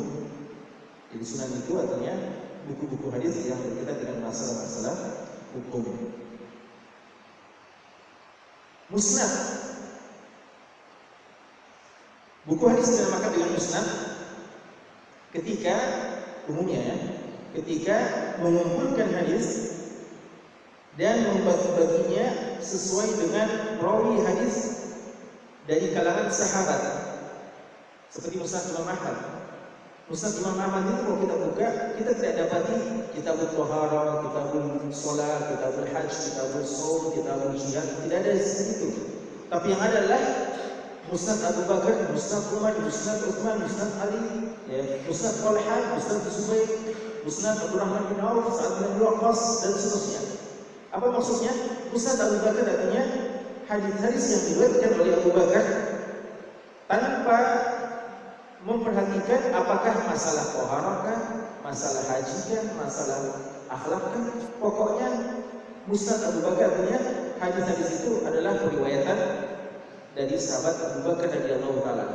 Jadi sunan itu artinya buku-buku hadis yang berkaitan dengan masalah-masalah hukum. Musnad. Buku hadis dinamakan dengan musnad ketika umumnya ya, ketika mengumpulkan hadis dan membagi-baginya sesuai dengan perawi hadis dari kalangan sahabat. Seperti Musnad Imam Ahmad. Musnad Imam Ahmad itu kalau kita buka, kita tidak dapati kitabul Taharah, kitabul Salat, kitabul Hajj, kitabul Shaum, kitabul Jihad, tidak ada di situ. Tapi yang ada adalah Musnad Abu Bakar, Musnad Umar, Musnad Uthman, Musnad Ali, ya, Musnad Talha, Musnad Zubair, Musnad Abdurrahman bin Auf, Sa'ad bin Abi Waqqas dan seterusnya. Apa maksudnya? Musnad Abu Bakar artinya hadis-hadis yang diriwayatkan oleh Abu Bakar tanpa memperhatikan apakah masalah taharah, masalah haji kan, masalah akhlak kan, pokoknya Musnad Abu Bakar artinya hadis-hadis itu adalah periwayatan dari sahabat Abu Bakar radhiyallahu taala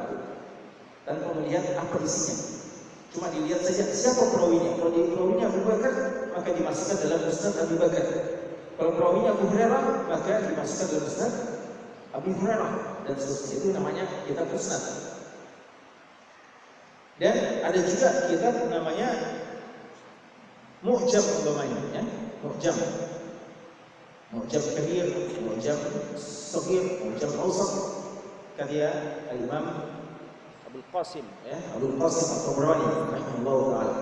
tanpa melihat apa isinya. Cuma dilihat saja siapa perawinya. Kalau dia perawinya Abu Bakar, maka dimasukkan dalam Musnad Abu Bakar. Kalau perawinya Abu Hurairah, maka dimasukkan dalam Musnad Abu Hurairah dan seterusnya. Itu namanya kitab Musnad. Dan ada juga kitab namanya Mu'jam umpamanya, ya. Mu'jam Kabir, Mu'jam Saghir, Mu'jam Awsat, karya Al-Imam Abul Qasim, ya, Abul Qasim At-Tabrani rahimahullah taala.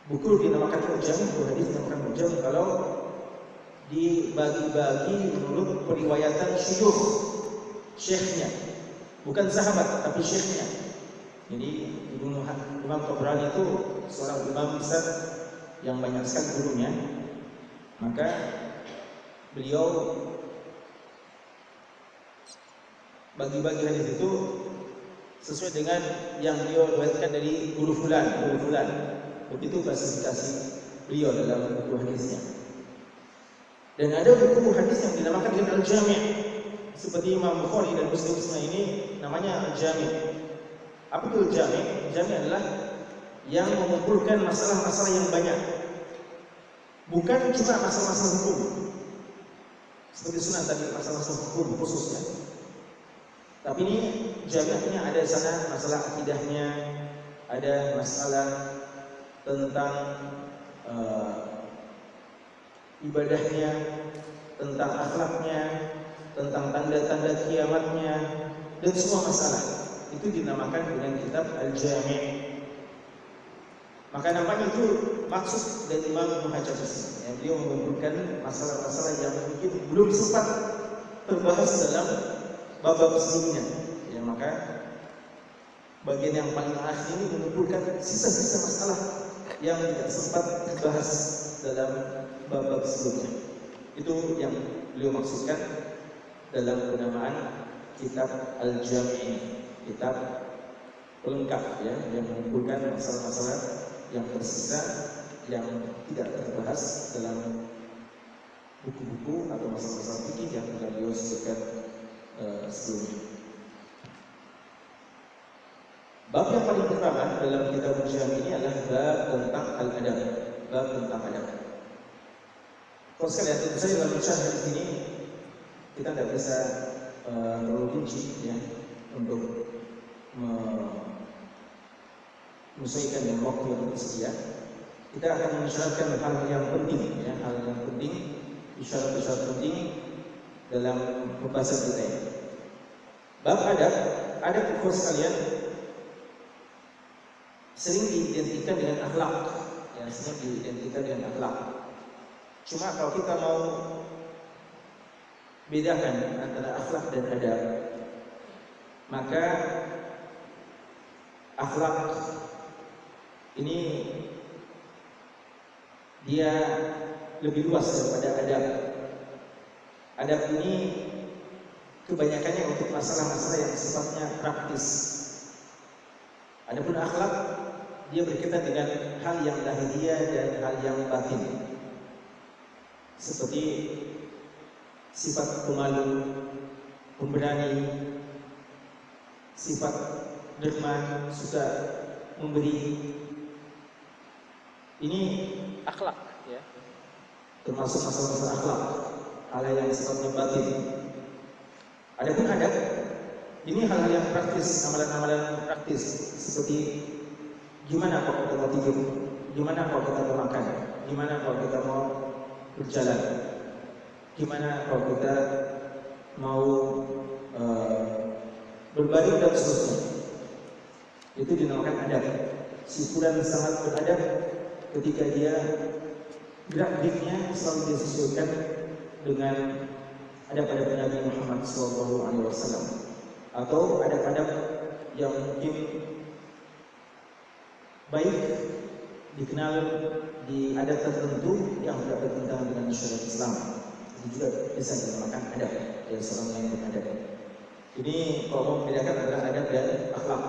Buku dinamakan Mu'jam, buku hadis dinamakan Mu'jam kalau dibagi-bagi menurut periwayatan syuyukh, syekhnya, bukan sahabat tapi syekhnya. Jadi Imam Tabrani itu seorang imam besar yang banyak sekali gurunya. Maka beliau bagi-bagi hadis itu sesuai dengan yang beliau riwayatkan dari guru fulan. Begitu klasifikasi beliau dalam buku hadisnya. Dan ada buku hadis yang dinamakan dengan Al-Jami'. Seperti Imam Bukhari dan Muslim ini namanya Al-Jami'. Apa itu Al-Jami'? Al-Jami' adalah yang mengumpulkan masalah-masalah yang banyak. Bukan cuma masalah-masalah hukum. Seperti sunan tadi, masalah-masalah hukum khususnya. Tapi ini jami'nya ada sana masalah akidahnya, ada masalah tentang ibadahnya, tentang akhlaknya, tentang tanda-tanda kiamatnya, dan semua masalah. Itu dinamakan dengan kitab Al-Jami'. Maka namanya itu maksud dari Imam Muhajir ya, beliau mengumpulkan masalah-masalah yang mungkin belum sempat terbahas dalam bab-bab sebelumnya. Ya, maka bagian yang paling akhir ini mengumpulkan sisa-sisa masalah yang tidak sempat dibahas dalam bab-bab sebelumnya. Itu yang beliau maksudkan dalam penamaan kitab Al-Jami', kitab pelengkap ya, yang mengumpulkan masalah-masalah yang tersisa yang tidak terbahas dalam buku-buku atau masalah-masalah fikih yang telah beliau sebutkan sebelumnya. Bab yang paling pertama dalam kitab Al-Jami' ini adalah bab tentang al-adab, bab tentang adab. Kalau sekalian tentu saja dalam syarah di sini kita tidak bisa terlalu rinci ya untuk menyesuaikan dengan waktu yang tersedia. Kita akan mengisyaratkan hal yang penting ya, hal yang penting, isyarat-isyarat penting dalam pembahasan kita ini. Bab adab, ikhwan sekalian, sering diidentikan dengan akhlak, ya, sering diidentikan dengan akhlak. Cuma kalau kita mau bedakan antara akhlak dan adab, maka akhlak ini dia lebih luas daripada adab. Adab ini kebanyakannya untuk masalah-masalah yang sifatnya praktis. Adapun akhlak dia berkaitan dengan hal yang lahiriah dan hal yang batin. Seperti sifat pemalu, pemberani, sifat dermawan, suka memberi. Ini Akhlak, ya. termasuk masalah-masalah akhlak, hal yang sifatnya batin. Adapun adab, ini hal-hal yang praktis, amalan-amalan praktis, seperti gimana kalau kita mau tidur, gimana kalau kita mau makan, gimana kalau kita mau berjalan, gimana kalau kita mau berbaring dan seterusnya. Itu dinamakan adab. Si fulan sangat beradab ketika dia gerak-geriknya selalu disesuaikan dengan adab-adab Nabi Muhammad SAW, atau adab-adab yang mungkin baik dikenal di adat tertentu yang tidak bertentangan dengan syariat Islam. Itu juga bisa dinamakan adab dari seorang yang beradab. Ini kalau mau membedakan adalah adab dan akhlak.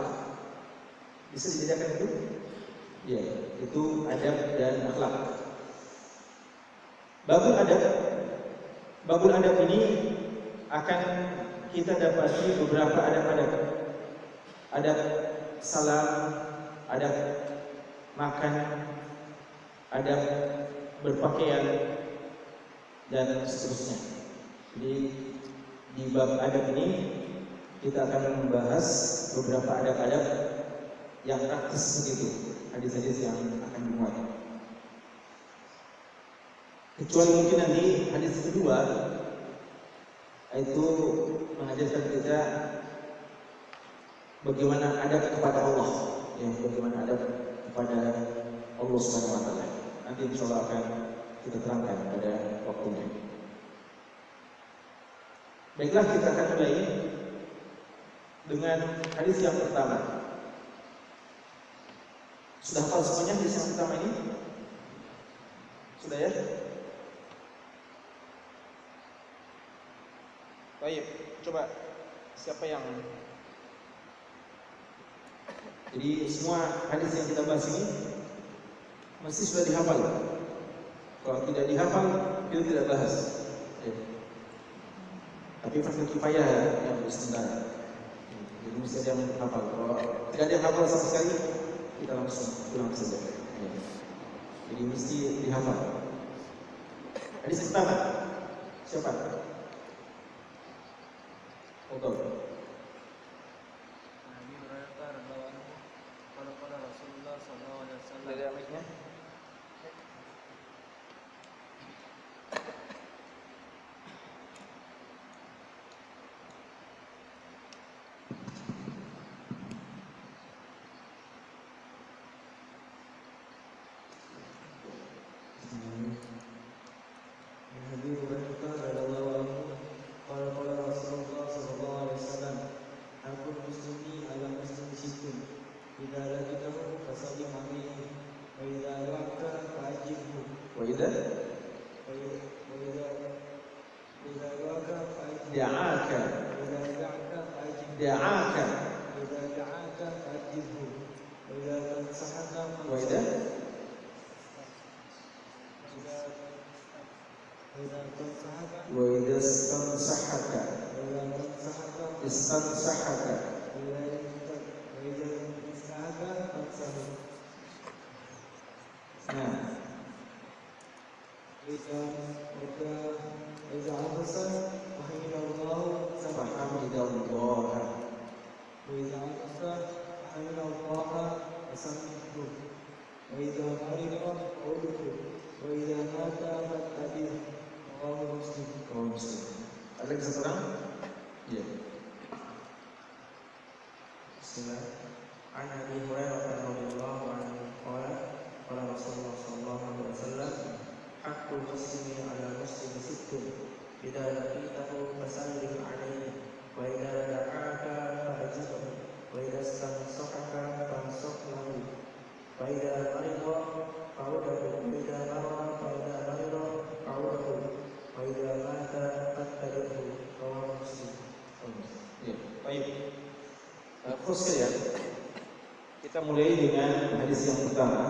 Bisa dibedakan itu? Ya, itu adab dan akhlak. Babul adab ini akan kita dapati beberapa adab-adab. Adab salam, adab makan, adab berpakaian, dan seterusnya. Jadi di bab adab ini kita akan membahas beberapa adab-adab yang praktis begitu, hadis-hadis yang akan dimuat. Kecuali mungkin nanti hadis kedua itu mengajarkan kita bagaimana adab kepada Allah, ya, bagaimana adab kepada Allah Subhanahu wa taala. Nanti insyaallah akan kita terangkan pada waktunya. Baiklah, kita akan mulai dengan hadis yang pertama. Sudah hafal semuanya hadis yang pertama ini? Sudah ya? Baik, coba siapa yang Jadi semua hadis yang kita bahas ini mesti sudah dihafal. Kalau tidak dihafal, kita tidak bahas. Ya. Tapi fardu kifayah yang beristirahat. Jadi mesti ada yang hafal. Kalau tidak ada yang hafal sama sekali, kita langsung pulang saja. Ya. Jadi mesti dihafal. Hadis pertama, siapa? Betul. Nabi Hurairah radhiyallahu anhu qala Rasulullah sallallahu alaihi wasallam. Ada mic-nya? Nabi Hurairah radhiyallahu anhu qala Rasulullah sallallahu alaihi wasallam. Hakul muslimi ala muslimi sittun. Idza laqitahu fasallim alaihi wa idza laqaka fa'ajibhu. Wa idza laqaka fa'ajibhu. da'aka Idza laqaka fa'ajibhu. da'aka Idza da'aka fa'ajibhu. Wa idza tansahaka wa idza wa idza istansahaka istansahaka. Nah, fahamidallah. Kalau Muslim. Ada lagi satu orang? Iya. Bismillah. عن ابي هريره رضي الله عنه قال قال رسول الله صلى الله عليه وسلم حق المسلم على المسلم ست اذا لقيته فسلم عليه واذا دعاك فاجبه واذا استنصحك فانصح له فاذا مرض فعوده واذا مرض فعوده واذا مات فاتبعه رواه مسلم. Ya, baik. Terus ya, kita mulai dengan hadis yang pertama.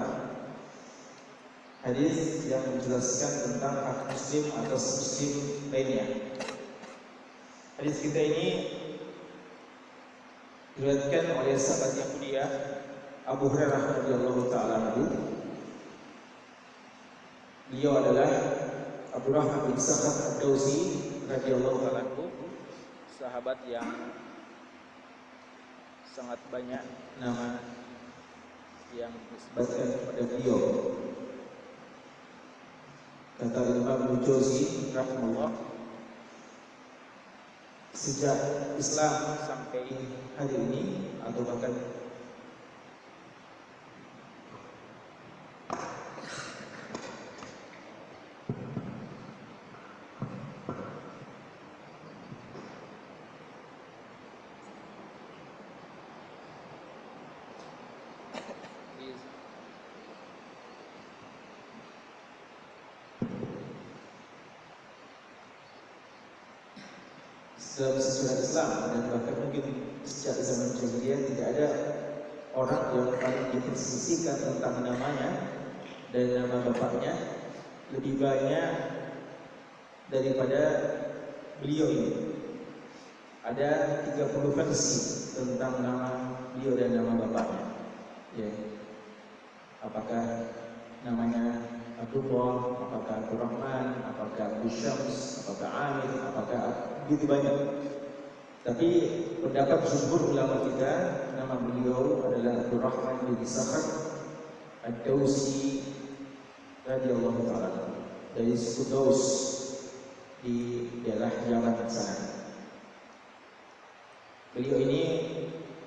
Hadis yang menjelaskan tentang hak muslim atas muslim lainnya. Hadis kita ini Diriwayatkan oleh sahabat yang mulia Abu Hurairah radhiyallahu taala anhu. Beliau adalah Abdurrahman bin Sakhar Ad-Dausi radhiyallahu taala anhu, sahabat yang sangat banyak nama yang disebutkan kepada beliau. Kata Imam Al-Jauzi rahimahullah, sejak Islam sampai hari ini atau bahkan dalam sejarah Islam dan bahkan mungkin sejak zaman jahiliyah tidak ada orang yang paling dipersisikan tentang namanya dan nama bapaknya lebih banyak daripada beliau ini. Ada 30 versi tentang nama beliau dan nama bapaknya. Ya. Apakah namanya Abdullah, apakah Abdurrahman, apakah Abu Syams, apakah Amir, apakah begitu banyak. Tapi pendapat jumhur ulama kita, nama beliau adalah Abdurrahman bin Sakhar Ad-Dausi radhiyallahu taala dari suku Daus di daerah Yaman sana. Beliau ini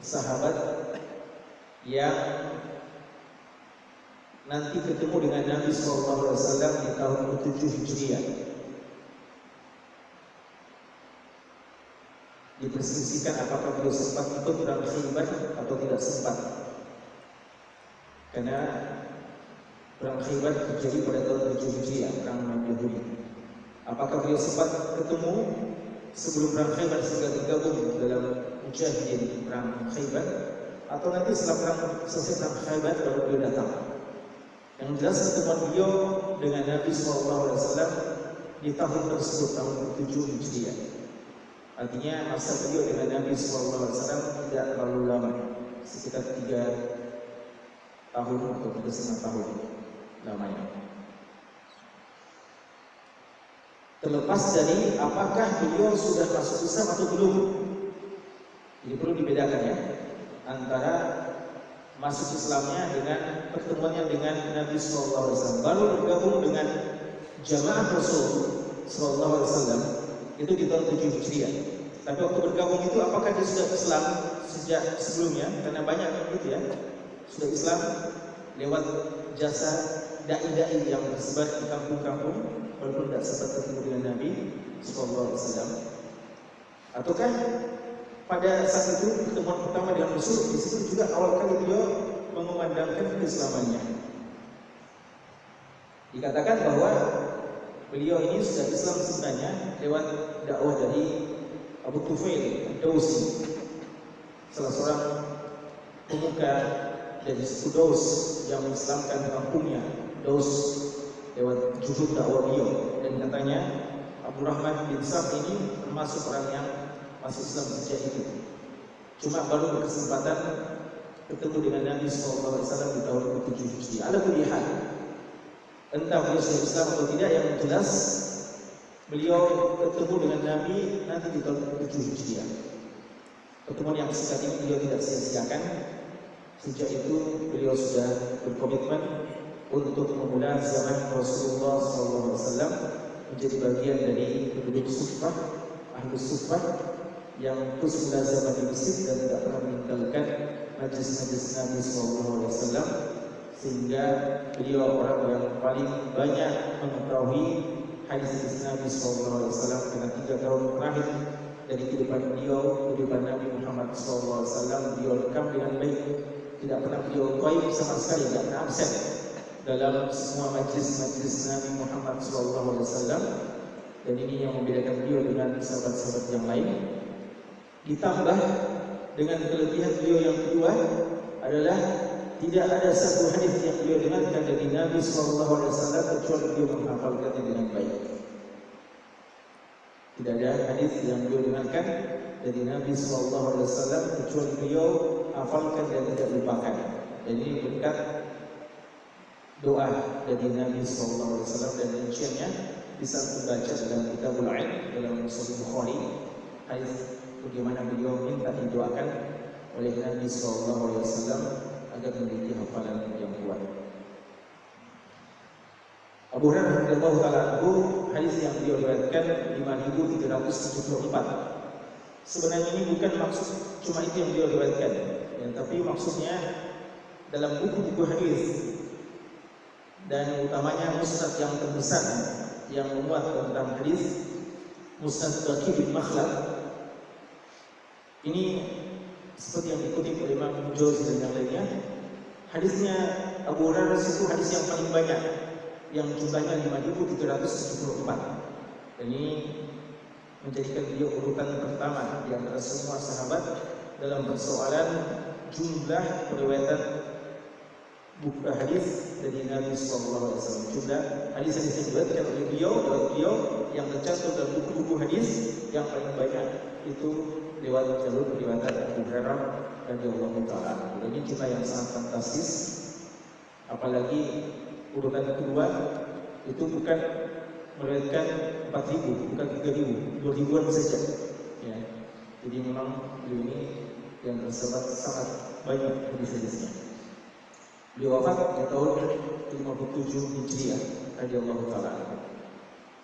sahabat yang nanti ketemu dengan Nabi SAW di tahun ke-7 Hijriah. Diperselisihkan apakah beliau sempat ikut perang Khaybar atau tidak sempat. Karena perang Khaybar terjadi pada tahun 7 Hijriah, perang Yahudi. Apakah beliau sempat ketemu sebelum perang Khaybar sehingga bergabung dalam mujahidin perang Khaybar, atau nanti setelah selesai perang Khaybar baru beliau datang. Yang jelas pertemuan beliau dengan Nabi SAW di tahun tersebut, tahun ke-7 Hijriah. Artinya masa beliau dengan Nabi SAW tidak terlalu lama, sekitar 3 tahun atau 3,5 tahun lamanya. Terlepas dari apakah beliau sudah masuk Islam atau belum, ini perlu dibedakan ya antara masuk Islamnya dengan pertemuannya dengan Nabi SAW. Baru bergabung dengan jamaah Rasul SAW itu di tahun 7 Hijriah. Tapi waktu bergabung itu apakah dia sudah Islam sejak sebelumnya? Karena banyak gitu ya, sudah Islam lewat jasa dai-dai yang tersebar di kampung-kampung, walaupun tidak sempat ketemu dengan Nabi SAW. Ataukah pada saat itu pertemuan pertama dengan Rasul, di situ juga awal kali beliau mengumandangkan keislamannya. Dikatakan bahwa beliau ini sudah Islam sebenarnya lewat dakwah dari Abu Tufail Ad-Dausi, salah seorang pemuka dari suku Daus yang mengislamkan kampungnya Daus lewat jujur dakwah beliau. Dan katanya Abdurrahman bin Sakhar ini termasuk orang yang masuk Islam sejak itu. Cuma baru berkesempatan ketemu dengan Nabi SAW di tahun ke-7 Hijriah. Ala kulli hal, entah beliau sudah Islam atau tidak, yang jelas beliau ketemu dengan Nabi nanti di tahun ke-7 Hijriah. Pertemuan yang singkat ini beliau tidak sia-siakan. Sejak itu beliau sudah berkomitmen untuk memulai zaman Rasulullah SAW menjadi bagian dari penduduk Suffah, Ahlus Suffah, yang terus mulazamah di Mesir dan tidak pernah meninggalkan majlis-majlis Nabi SAW, sehingga beliau orang yang paling banyak mengetahui hadis Nabi SAW. Karena 3 tahun terakhir dari kehidupan beliau, kehidupan Nabi Muhammad SAW, beliau rekam dengan baik, tidak pernah beliau ghaib sama sekali, tidak pernah absen dalam semua majlis-majlis Nabi Muhammad SAW. Dan ini yang membedakan beliau dengan sahabat-sahabat yang lain. Ditambah dengan kelebihan beliau yang kedua adalah tidak ada satu hadis yang beliau dengarkan dari Nabi SAW kecuali beliau menghafalkannya dengan baik. Tidak ada hadis yang beliau dengarkan dari Nabi SAW kecuali beliau hafalkan dan tidak lupakan. Dan ini berkat doa dari Nabi SAW dan rinciannya bisa membaca dalam Kitabul Ilm dalam Sahih Bukhari, hadis bagaimana beliau minta didoakan oleh Nabi SAW agar memiliki hafalan yang kuat. Abu Hurairah radhiyallahu taala anhu, hadis yang beliau riwayatkan 5374. Sebenarnya ini bukan maksud cuma itu yang beliau riwayatkan, ya, tapi maksudnya dalam buku-buku hadis dan utamanya musnad yang terbesar yang memuat tentang hadis, Musnad Baqi bin Makhlad. Ini seperti yang dikutip oleh Imam Ibnu Jauzi dan yang lainnya. Hadisnya Abu Hurairah itu hadis yang paling banyak, yang jumlahnya 5374. Dan ini menjadikan beliau urutan pertama di antara semua sahabat dalam persoalan jumlah periwayatan buku hadis dari Nabi SAW. Jumlah hadis-hadis yang diriwayatkan oleh beliau yang tercantum dalam buku-buku hadis yang paling banyak itu lewat jalur periwayatan Abu Hurairah radhiyallahu taala. Ini jumlah yang sangat fantastis. Apalagi urutan kedua itu bukan meriwayatkan 4.000, bukan 3.000, 2.000-an saja. Ya. Jadi memang beliau ini yang tersebar sangat banyak hadis-hadisnya. Beliau wafat di tahun 57 Hijriah radhiyallahu taala.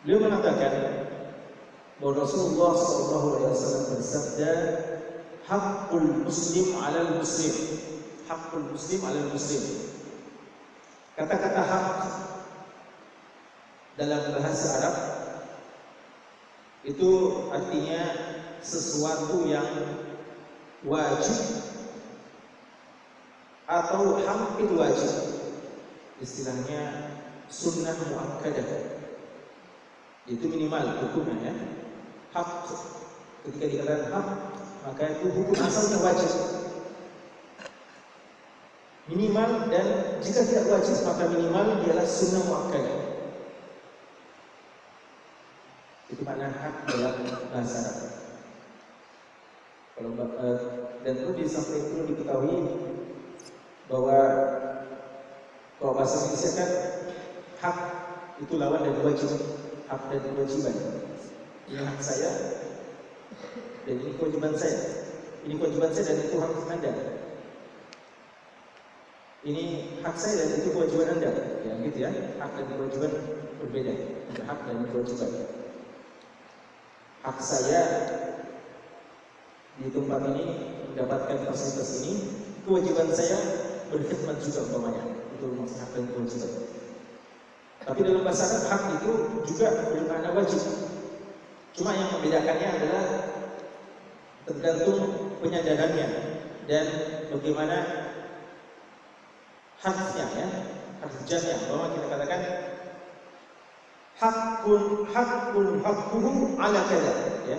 Beliau mengatakan bahwa Rasulullah SAW bersabda, "Haqqul muslim 'alal muslim." Haqqul muslim 'alal muslim. Kata-kata hak dalam bahasa Arab itu artinya sesuatu yang wajib atau hampir wajib. Istilahnya sunnah muakkadah. Itu minimal hukumnya, ya. Hak, ketika dikatakan hak, maka itu hukum asalnya wajib. Minimal, dan jika tidak wajib maka minimal ialah sunnah muakkadah. Itu makna hak dalam bahasa Arab. Kalau dan perlu disampaikan, perlu diketahui bahwa kalau bahasa Indonesia kan hak itu lawan dari wajib, hak dan kewajiban. Ini hak saya dan ini kewajiban saya. Ini kewajiban saya dan itu hak Anda. Ini hak saya dan itu kewajiban Anda. Ya, gitu ya. Hak dan kewajiban berbeda. Hak dan kewajiban. Hak saya di tempat ini mendapatkan fasilitas ini, kewajiban saya berkhidmat juga umpamanya. Itu maksud hak dan kewajiban. Tapi dalam bahasa Arab hak itu juga bermakna wajib. Cuma yang membedakannya adalah tergantung penyadarannya dan bagaimana haknya, ya, haknya. Bahwa kita katakan hakkuhu ala kada, ya.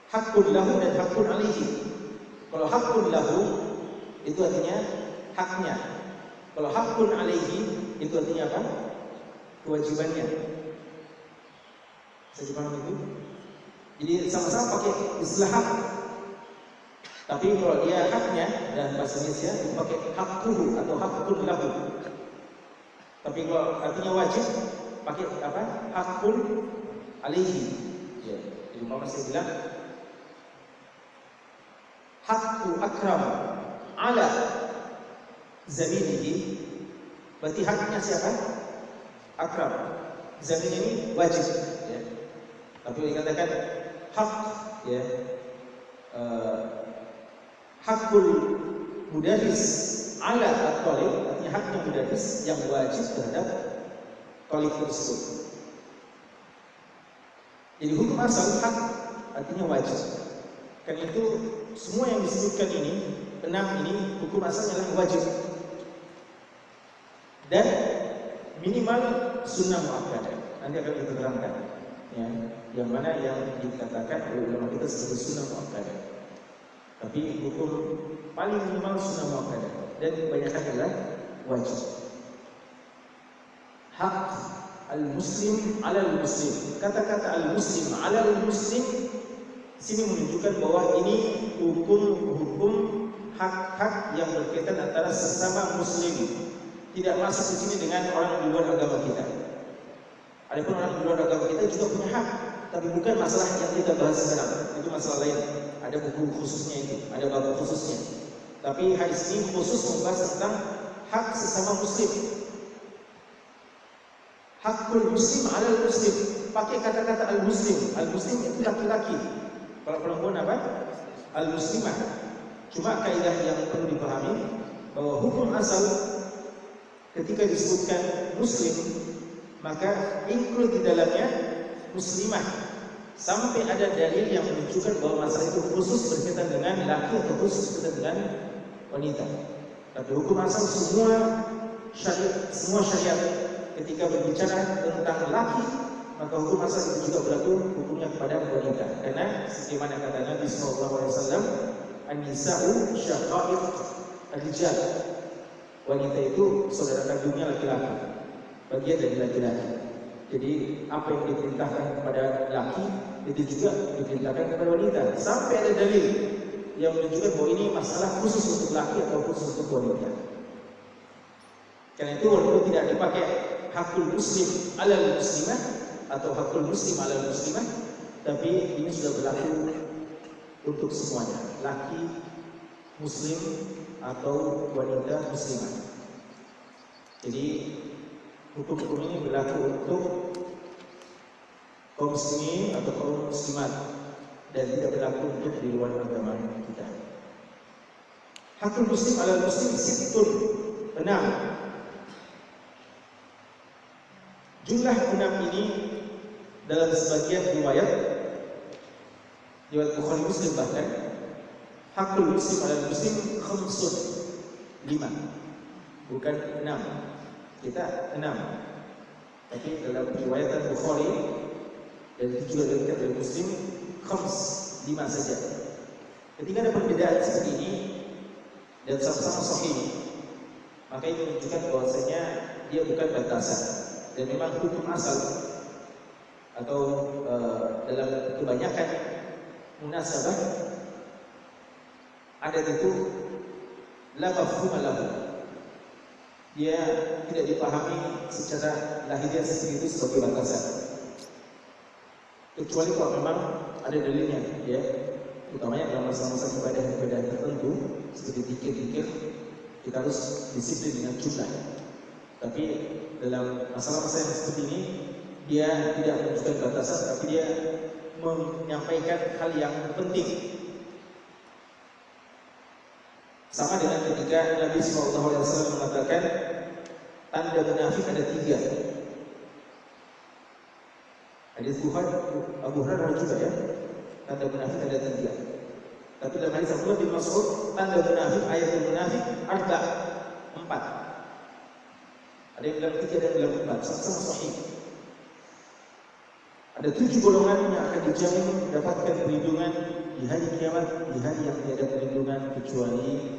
Hakkun lahu dan hakkun alaihi. Kalau hakkun lahu itu artinya haknya. Kalau hakkun alaihi itu artinya apa? Kewajibannya. Saya paham itu? Jadi sama-sama pakai istilah hak. Tapi kalau dia haknya dan bahasa Indonesia itu pakai hakkuhu atau hakkun lahu. Tapi kalau artinya wajib pakai apa? Hakkun alaihi. Ya. Jadi umpama saya bilang hakku akram ala zamilihi, berarti haknya siapa? Akram. Zamil ini wajib, ya. Tapi dikatakan hak, ya, hakul mudaris ala at-talib, artinya haknya mudaris yang wajib terhadap talib tersebut. Jadi hukum asal hak artinya wajib. Karena itu semua yang disebutkan ini, 6 ini hukum asalnya adalah wajib dan minimal sunnah muakkadah. Nanti akan kita terangkan, ya, yang mana yang dikatakan oleh ulama kita sebagai sunnah muakkadah. Tapi hukum paling minimal sunnah muakkadah dan kebanyakan adalah wajib. Hak al-muslim 'ala al-muslim. Kata-kata al-muslim 'ala al-muslim sini menunjukkan bahwa ini hukum hak-hak yang berkaitan antara sesama muslim. Tidak masuk di sini dengan orang di luar agama kita. Adapun orang di luar agama kita juga punya hak, tapi bukan masalah yang kita bahas sekarang. Itu masalah lain. Ada buku khususnya itu, ada bab khususnya. Tapi hadis ini khusus membahas tentang hak sesama muslim. Hakul muslim 'ala al-muslim. Pakai kata-kata al-muslim. Al-muslim itu laki-laki. Kalau perempuan apa? Al-muslimah. Cuma kaidah yang perlu dipahami bahwa hukum asal ketika disebutkan muslim maka include di dalamnya muslimah. Sampai ada dalil yang menunjukkan bahwa masalah itu khusus berkaitan dengan laki atau khusus berkaitan dengan wanita. Tapi hukum asal semua syariat ketika berbicara tentang laki, maka hukum asal itu juga berlaku hukumnya kepada wanita. Karena sebagaimana kata Nabi SAW, an-nisa'u syaqa'iq ar-rijal. Wanita itu saudara kandungnya laki-laki, bagian dari laki-laki. Jadi apa yang diperintahkan kepada laki itu juga diperintahkan kepada wanita. Sampai ada dalil yang menunjukkan bahwa ini masalah khusus untuk laki atau khusus untuk wanita. Karena itu walaupun tidak dipakai hakul muslim 'alal muslimah atau hakul muslim 'alal muslimah, tapi ini sudah berlaku untuk semuanya, laki muslim atau wanita muslimah. Jadi hukum-hukum ini berlaku untuk kaum muslimin atau kaum muslimat dan tidak berlaku untuk di luar agama kita. Hakul muslim 'alal muslim sittun, 6. Jumlah 6 ini dalam sebagian riwayat Bukhari Muslim bahkan hakul muslim 'alal muslim khamsun, 5, bukan 6. Kita 6. Tapi dalam riwayat Bukhari dan juga dari Muslim khams, 5 saja. Ketika ada perbedaan seperti ini dan sama-sama sahih, maka ini menunjukkan bahwasanya dia bukan batasan dan memang hukum asal atau dalam kebanyakan munasabah adat itu la mafhuma lahu. Dia tidak dipahami secara lahiriah seperti itu sebagai batasan. Kecuali kalau memang ada dalilnya, ya. Utamanya dalam masalah-masalah ibadah-ibadah tertentu seperti zikir-zikir, kita harus disiplin dengan jumlah. Tapi dalam masalah-masalah yang seperti ini, dia tidak menunjukkan batasan, tapi dia menyampaikan hal yang penting. Sama dengan ketika Nabi SAW mengatakan tanda munafik ada 3. Hadis Bukhari Abu Hurairah juga, ya, tanda munafik ada 3. Tapi dalam hadis Abdullah bin Mas'ud tanda munafik, ayatul munafik ada 4. Ada yang bilang 3, ada yang bilang 4, sama-sama sahih. Ada 7 golongan yang akan dijamin mendapatkan perlindungan di hari kiamat, di hari yang tiada perlindungan kecuali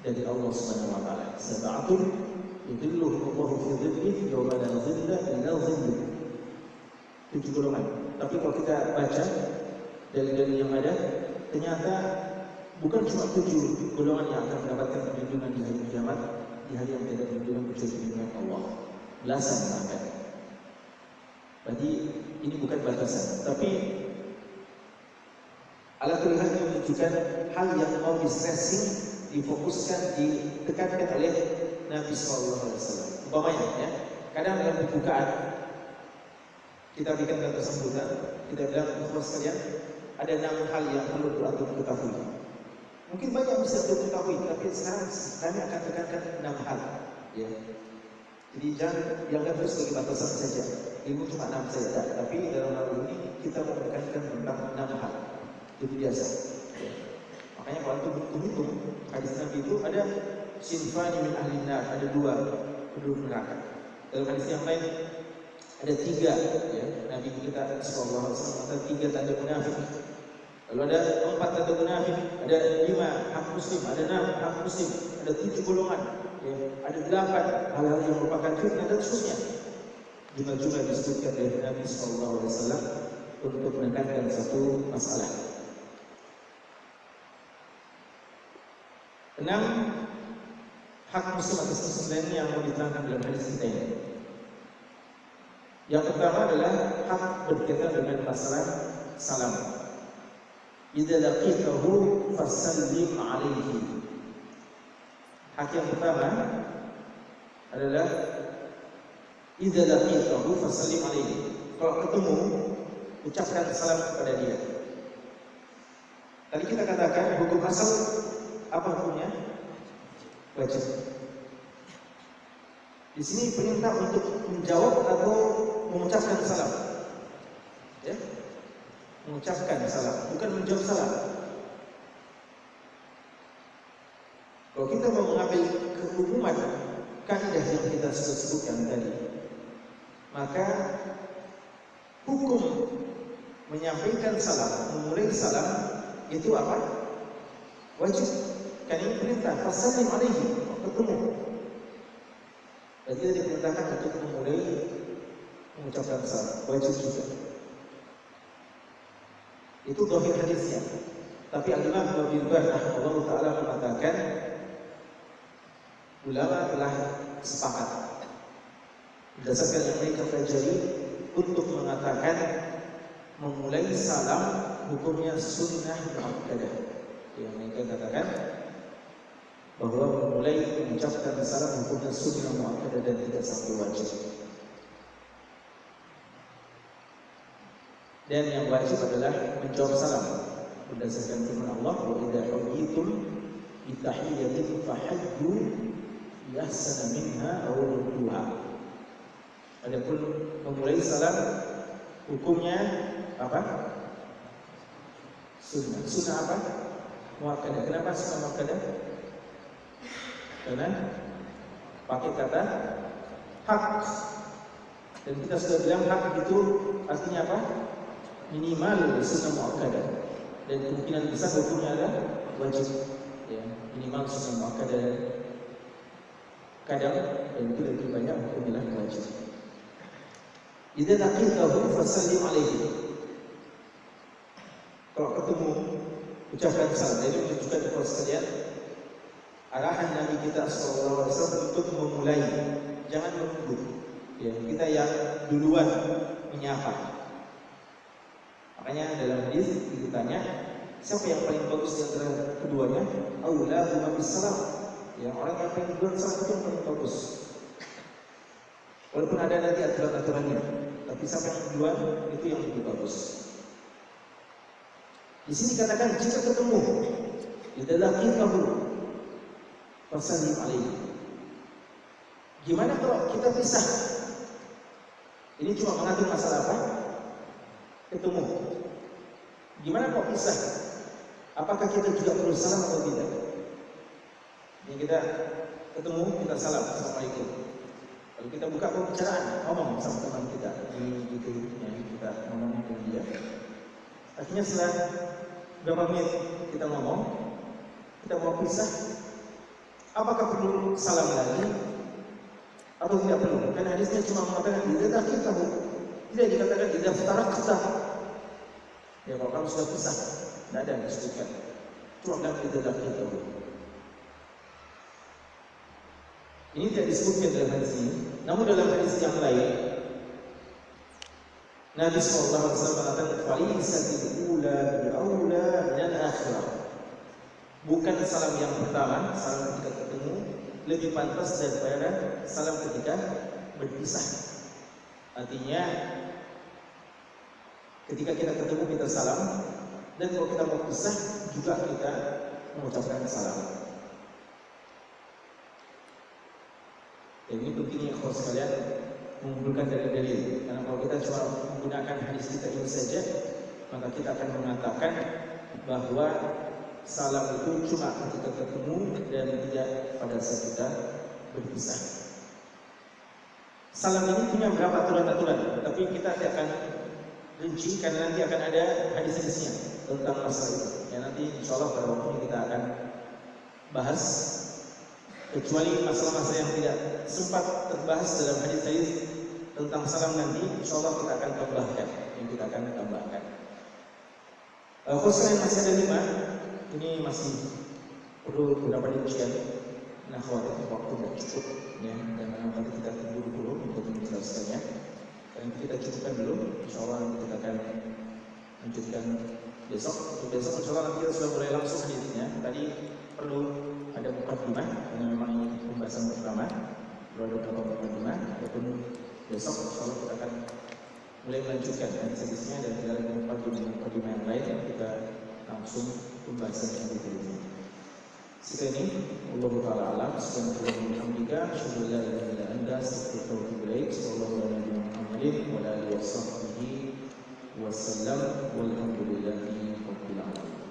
dari Allah Subhanahu wa taala. Sab'atun yudhilluhum Allahu fi dhillihi yawma la dhilla illa dhilluh. 7 golongan. Tapi kalau kita baca dalil-dalil yang ada, ternyata bukan cuma 7 golongan yang akan mendapatkan perlindungan di hari kiamat, di hari yang tiada perlindungan kecuali perlindungan Allah. Belasan bahkan. Berarti ini bukan batasan, tapi ala kulli hal menunjukkan hal yang mau di-stressing, difokuskan, ditekankan oleh Nabi SAW. Umpamanya, ya, kadang dalam pembukaan kita berikan kata sambutan, kita bilang kepada sekalian ada 6 hal yang perlu antum ketahui. Mungkin banyak yang bisa antum ketahui, tapi sekarang kami akan tekankan 6 hal. Ya. Jadi jangan dianggap terus sebagai batasan saja. Ilmu cuma 6 saja, tapi dalam hal ini kita mau menekankan tentang 6 hal. Itu biasa. Ya. Makanya kalau antum hitung hadis Nabi itu ada sinfani min ahli nar, ada 2 penduduk neraka. Dalam hadis yang lain ada 3, ya. Nabi kita sallallahu alaihi wasallam ada 3 tanda munafik. Lalu ada 4 tanda munafik, ada 5 hak muslim, ada 6 hak muslim, ada 7 golongan, ya. Ada 8 hal-hal yang merupakan fitnah dan seterusnya. jumlah-jumlah disebutkan dari Nabi SAW untuk menekankan satu masalah. 6. Hak muslim atas muslim lainnya yang mau diterangkan dalam hadis kita ini. Yang pertama adalah hak berkaitan dengan masalah salam. Idza laqitahu fasallim alaihi. Hak yang pertama adalah idza laqitahu fasallim alaihi. Kalau ketemu, ucapkan salam kepada dia. Tadi kita katakan hukum asal apa hukumnya? Wajib. Di sini perintah untuk menjawab atau mengucapkan salam. Ya? Mengucapkan salam, bukan menjawab salam. Kalau kita mau mengambil keumuman kaidah yang kita sudah sebutkan tadi, maka hukum menyampaikan salam, memulai salam itu apa? Wajib. Kan ini perintah, fasallim alaihi, ketemu. Jadi dia diperintahkan untuk memulai mengucapkan salam, wajib juga. Itu dhahir hadisnya. Tapi Al-Imam Ibnu Battah Allah Ta'ala mengatakan ulama telah sepakat berdasarkan yang mereka pelajari untuk mengatakan memulai salam hukumnya sunnah muakkadah. Yang mereka katakan bahwa memulai mengucapkan salam hukumnya sunnah muakkadah dan tidak sampai wajib. Dan yang wajib adalah menjawab salam berdasarkan firman Allah, wa idza huyitum bi tahiyyatin fahayyu yahsana minha aw rudduha. Adapun memulai salam hukumnya apa? Sunnah. Sunnah apa? Muakkadah. Kenapa sunnah muakkadah? Karena pakai kata hak. Dan kita sudah bilang hak itu artinya apa? Minimal sunnah muakkadah. Dan kemungkinan besar hukumnya adalah wajib. Ya, minimal sunnah muakkadah. Kadang dan itu lebih banyak hukumnya wajib. Idza laqitahu fasallim alaihi. Kalau ketemu ucapkan salam. Jadi menunjukkan kepada sekalian arahan Nabi kita SAW untuk memulai, jangan menunggu. Ya, kita yang duluan menyapa. Makanya dalam hadis ditanya, siapa yang paling bagus di antara keduanya? Aula bis salam. Yang orang yang paling duluan salam itu yang paling bagus. Walaupun ada nanti aturan-aturannya, tapi siapa yang duluan itu yang lebih bagus. Di sini katakan jika ketemu, idza laqitahu fasallim alaihi. Gimana kalau kita pisah? Ini cuma mengatur masalah apa? Ketemu. Gimana kalau pisah? Apakah kita juga perlu salam atau tidak? Ini kita ketemu, kita salam, assalamualaikum. Kalau kita buka pembicaraan, ngomong sama teman kita, ini gitu, ya, kita ngomong dengan dia. Akhirnya setelah berapa menit kita ngomong, kita mau pisah, apakah perlu salam lagi atau tidak perlu? Karena hadisnya cuma mengatakan tidak kita, tidak dikatakan tidak tarak kita. Ya kalau kamu sudah pisah, tidak ada yang disebutkan. Cuma bilang tidak kita. Ini tidak disebutkan dalam hadis ini. Namun dalam hadis yang lain, Nabi SAW mengatakan falisatil ula bi aula min al-akhirah. Bukan salam yang pertama, salam ketika ketemu, lebih pantas daripada salam ketika berpisah. Artinya ketika kita ketemu kita salam, dan kalau kita mau pisah juga kita mengucapkan salam. Dan ini pentingnya kalau sekalian mengumpulkan dalil-dalil. Karena kalau kita cuma menggunakan hadis kita ini saja, maka kita akan mengatakan bahwa salam itu cuma ketika ketemu dan tidak pada saat kita berpisah. Salam ini punya berapa aturan-aturan, tapi kita tidak akan rinci karena nanti akan ada hadis-hadisnya tentang masalah itu. Ya nanti insya Allah pada waktunya kita akan bahas. Kecuali masalah-masalah yang tidak sempat terbahas dalam hadis-hadis tentang salam nanti, insyaallah kita akan tambahkan. Khususnya masih ada 5, ini masih perlu beberapa rincian. Nah, khawatir waktu tidak cukup, ya, dan nanti kita tunggu dulu untuk menjelaskannya. Dan kita cukupkan dulu, insyaallah nanti kita akan lanjutkan besok. Untuk besok, insyaallah nanti kita sudah mulai langsung hadisnya. Tadi perlu ada mukadimah, karena memang ini pembahasan pertama. Perlu ada beberapa mukadimah. Adapun besok, insyaallah kita akan mulai melanjutkan hadisnya dan tidak ada mukadimah yang lain. Kita langsung pembahasan yang berikutnya. Sekian ini, Allahu ta'ala alam, subhanallahi wa bihamdihi, asyhadu an la ilaha illa anta, astaghfiruka wa atubu ilaik. Sallallahu ala nabiyyina Muhammadin wa ala alihi wa sahbihi wa sallam, walhamdulillahi rabbil alamin.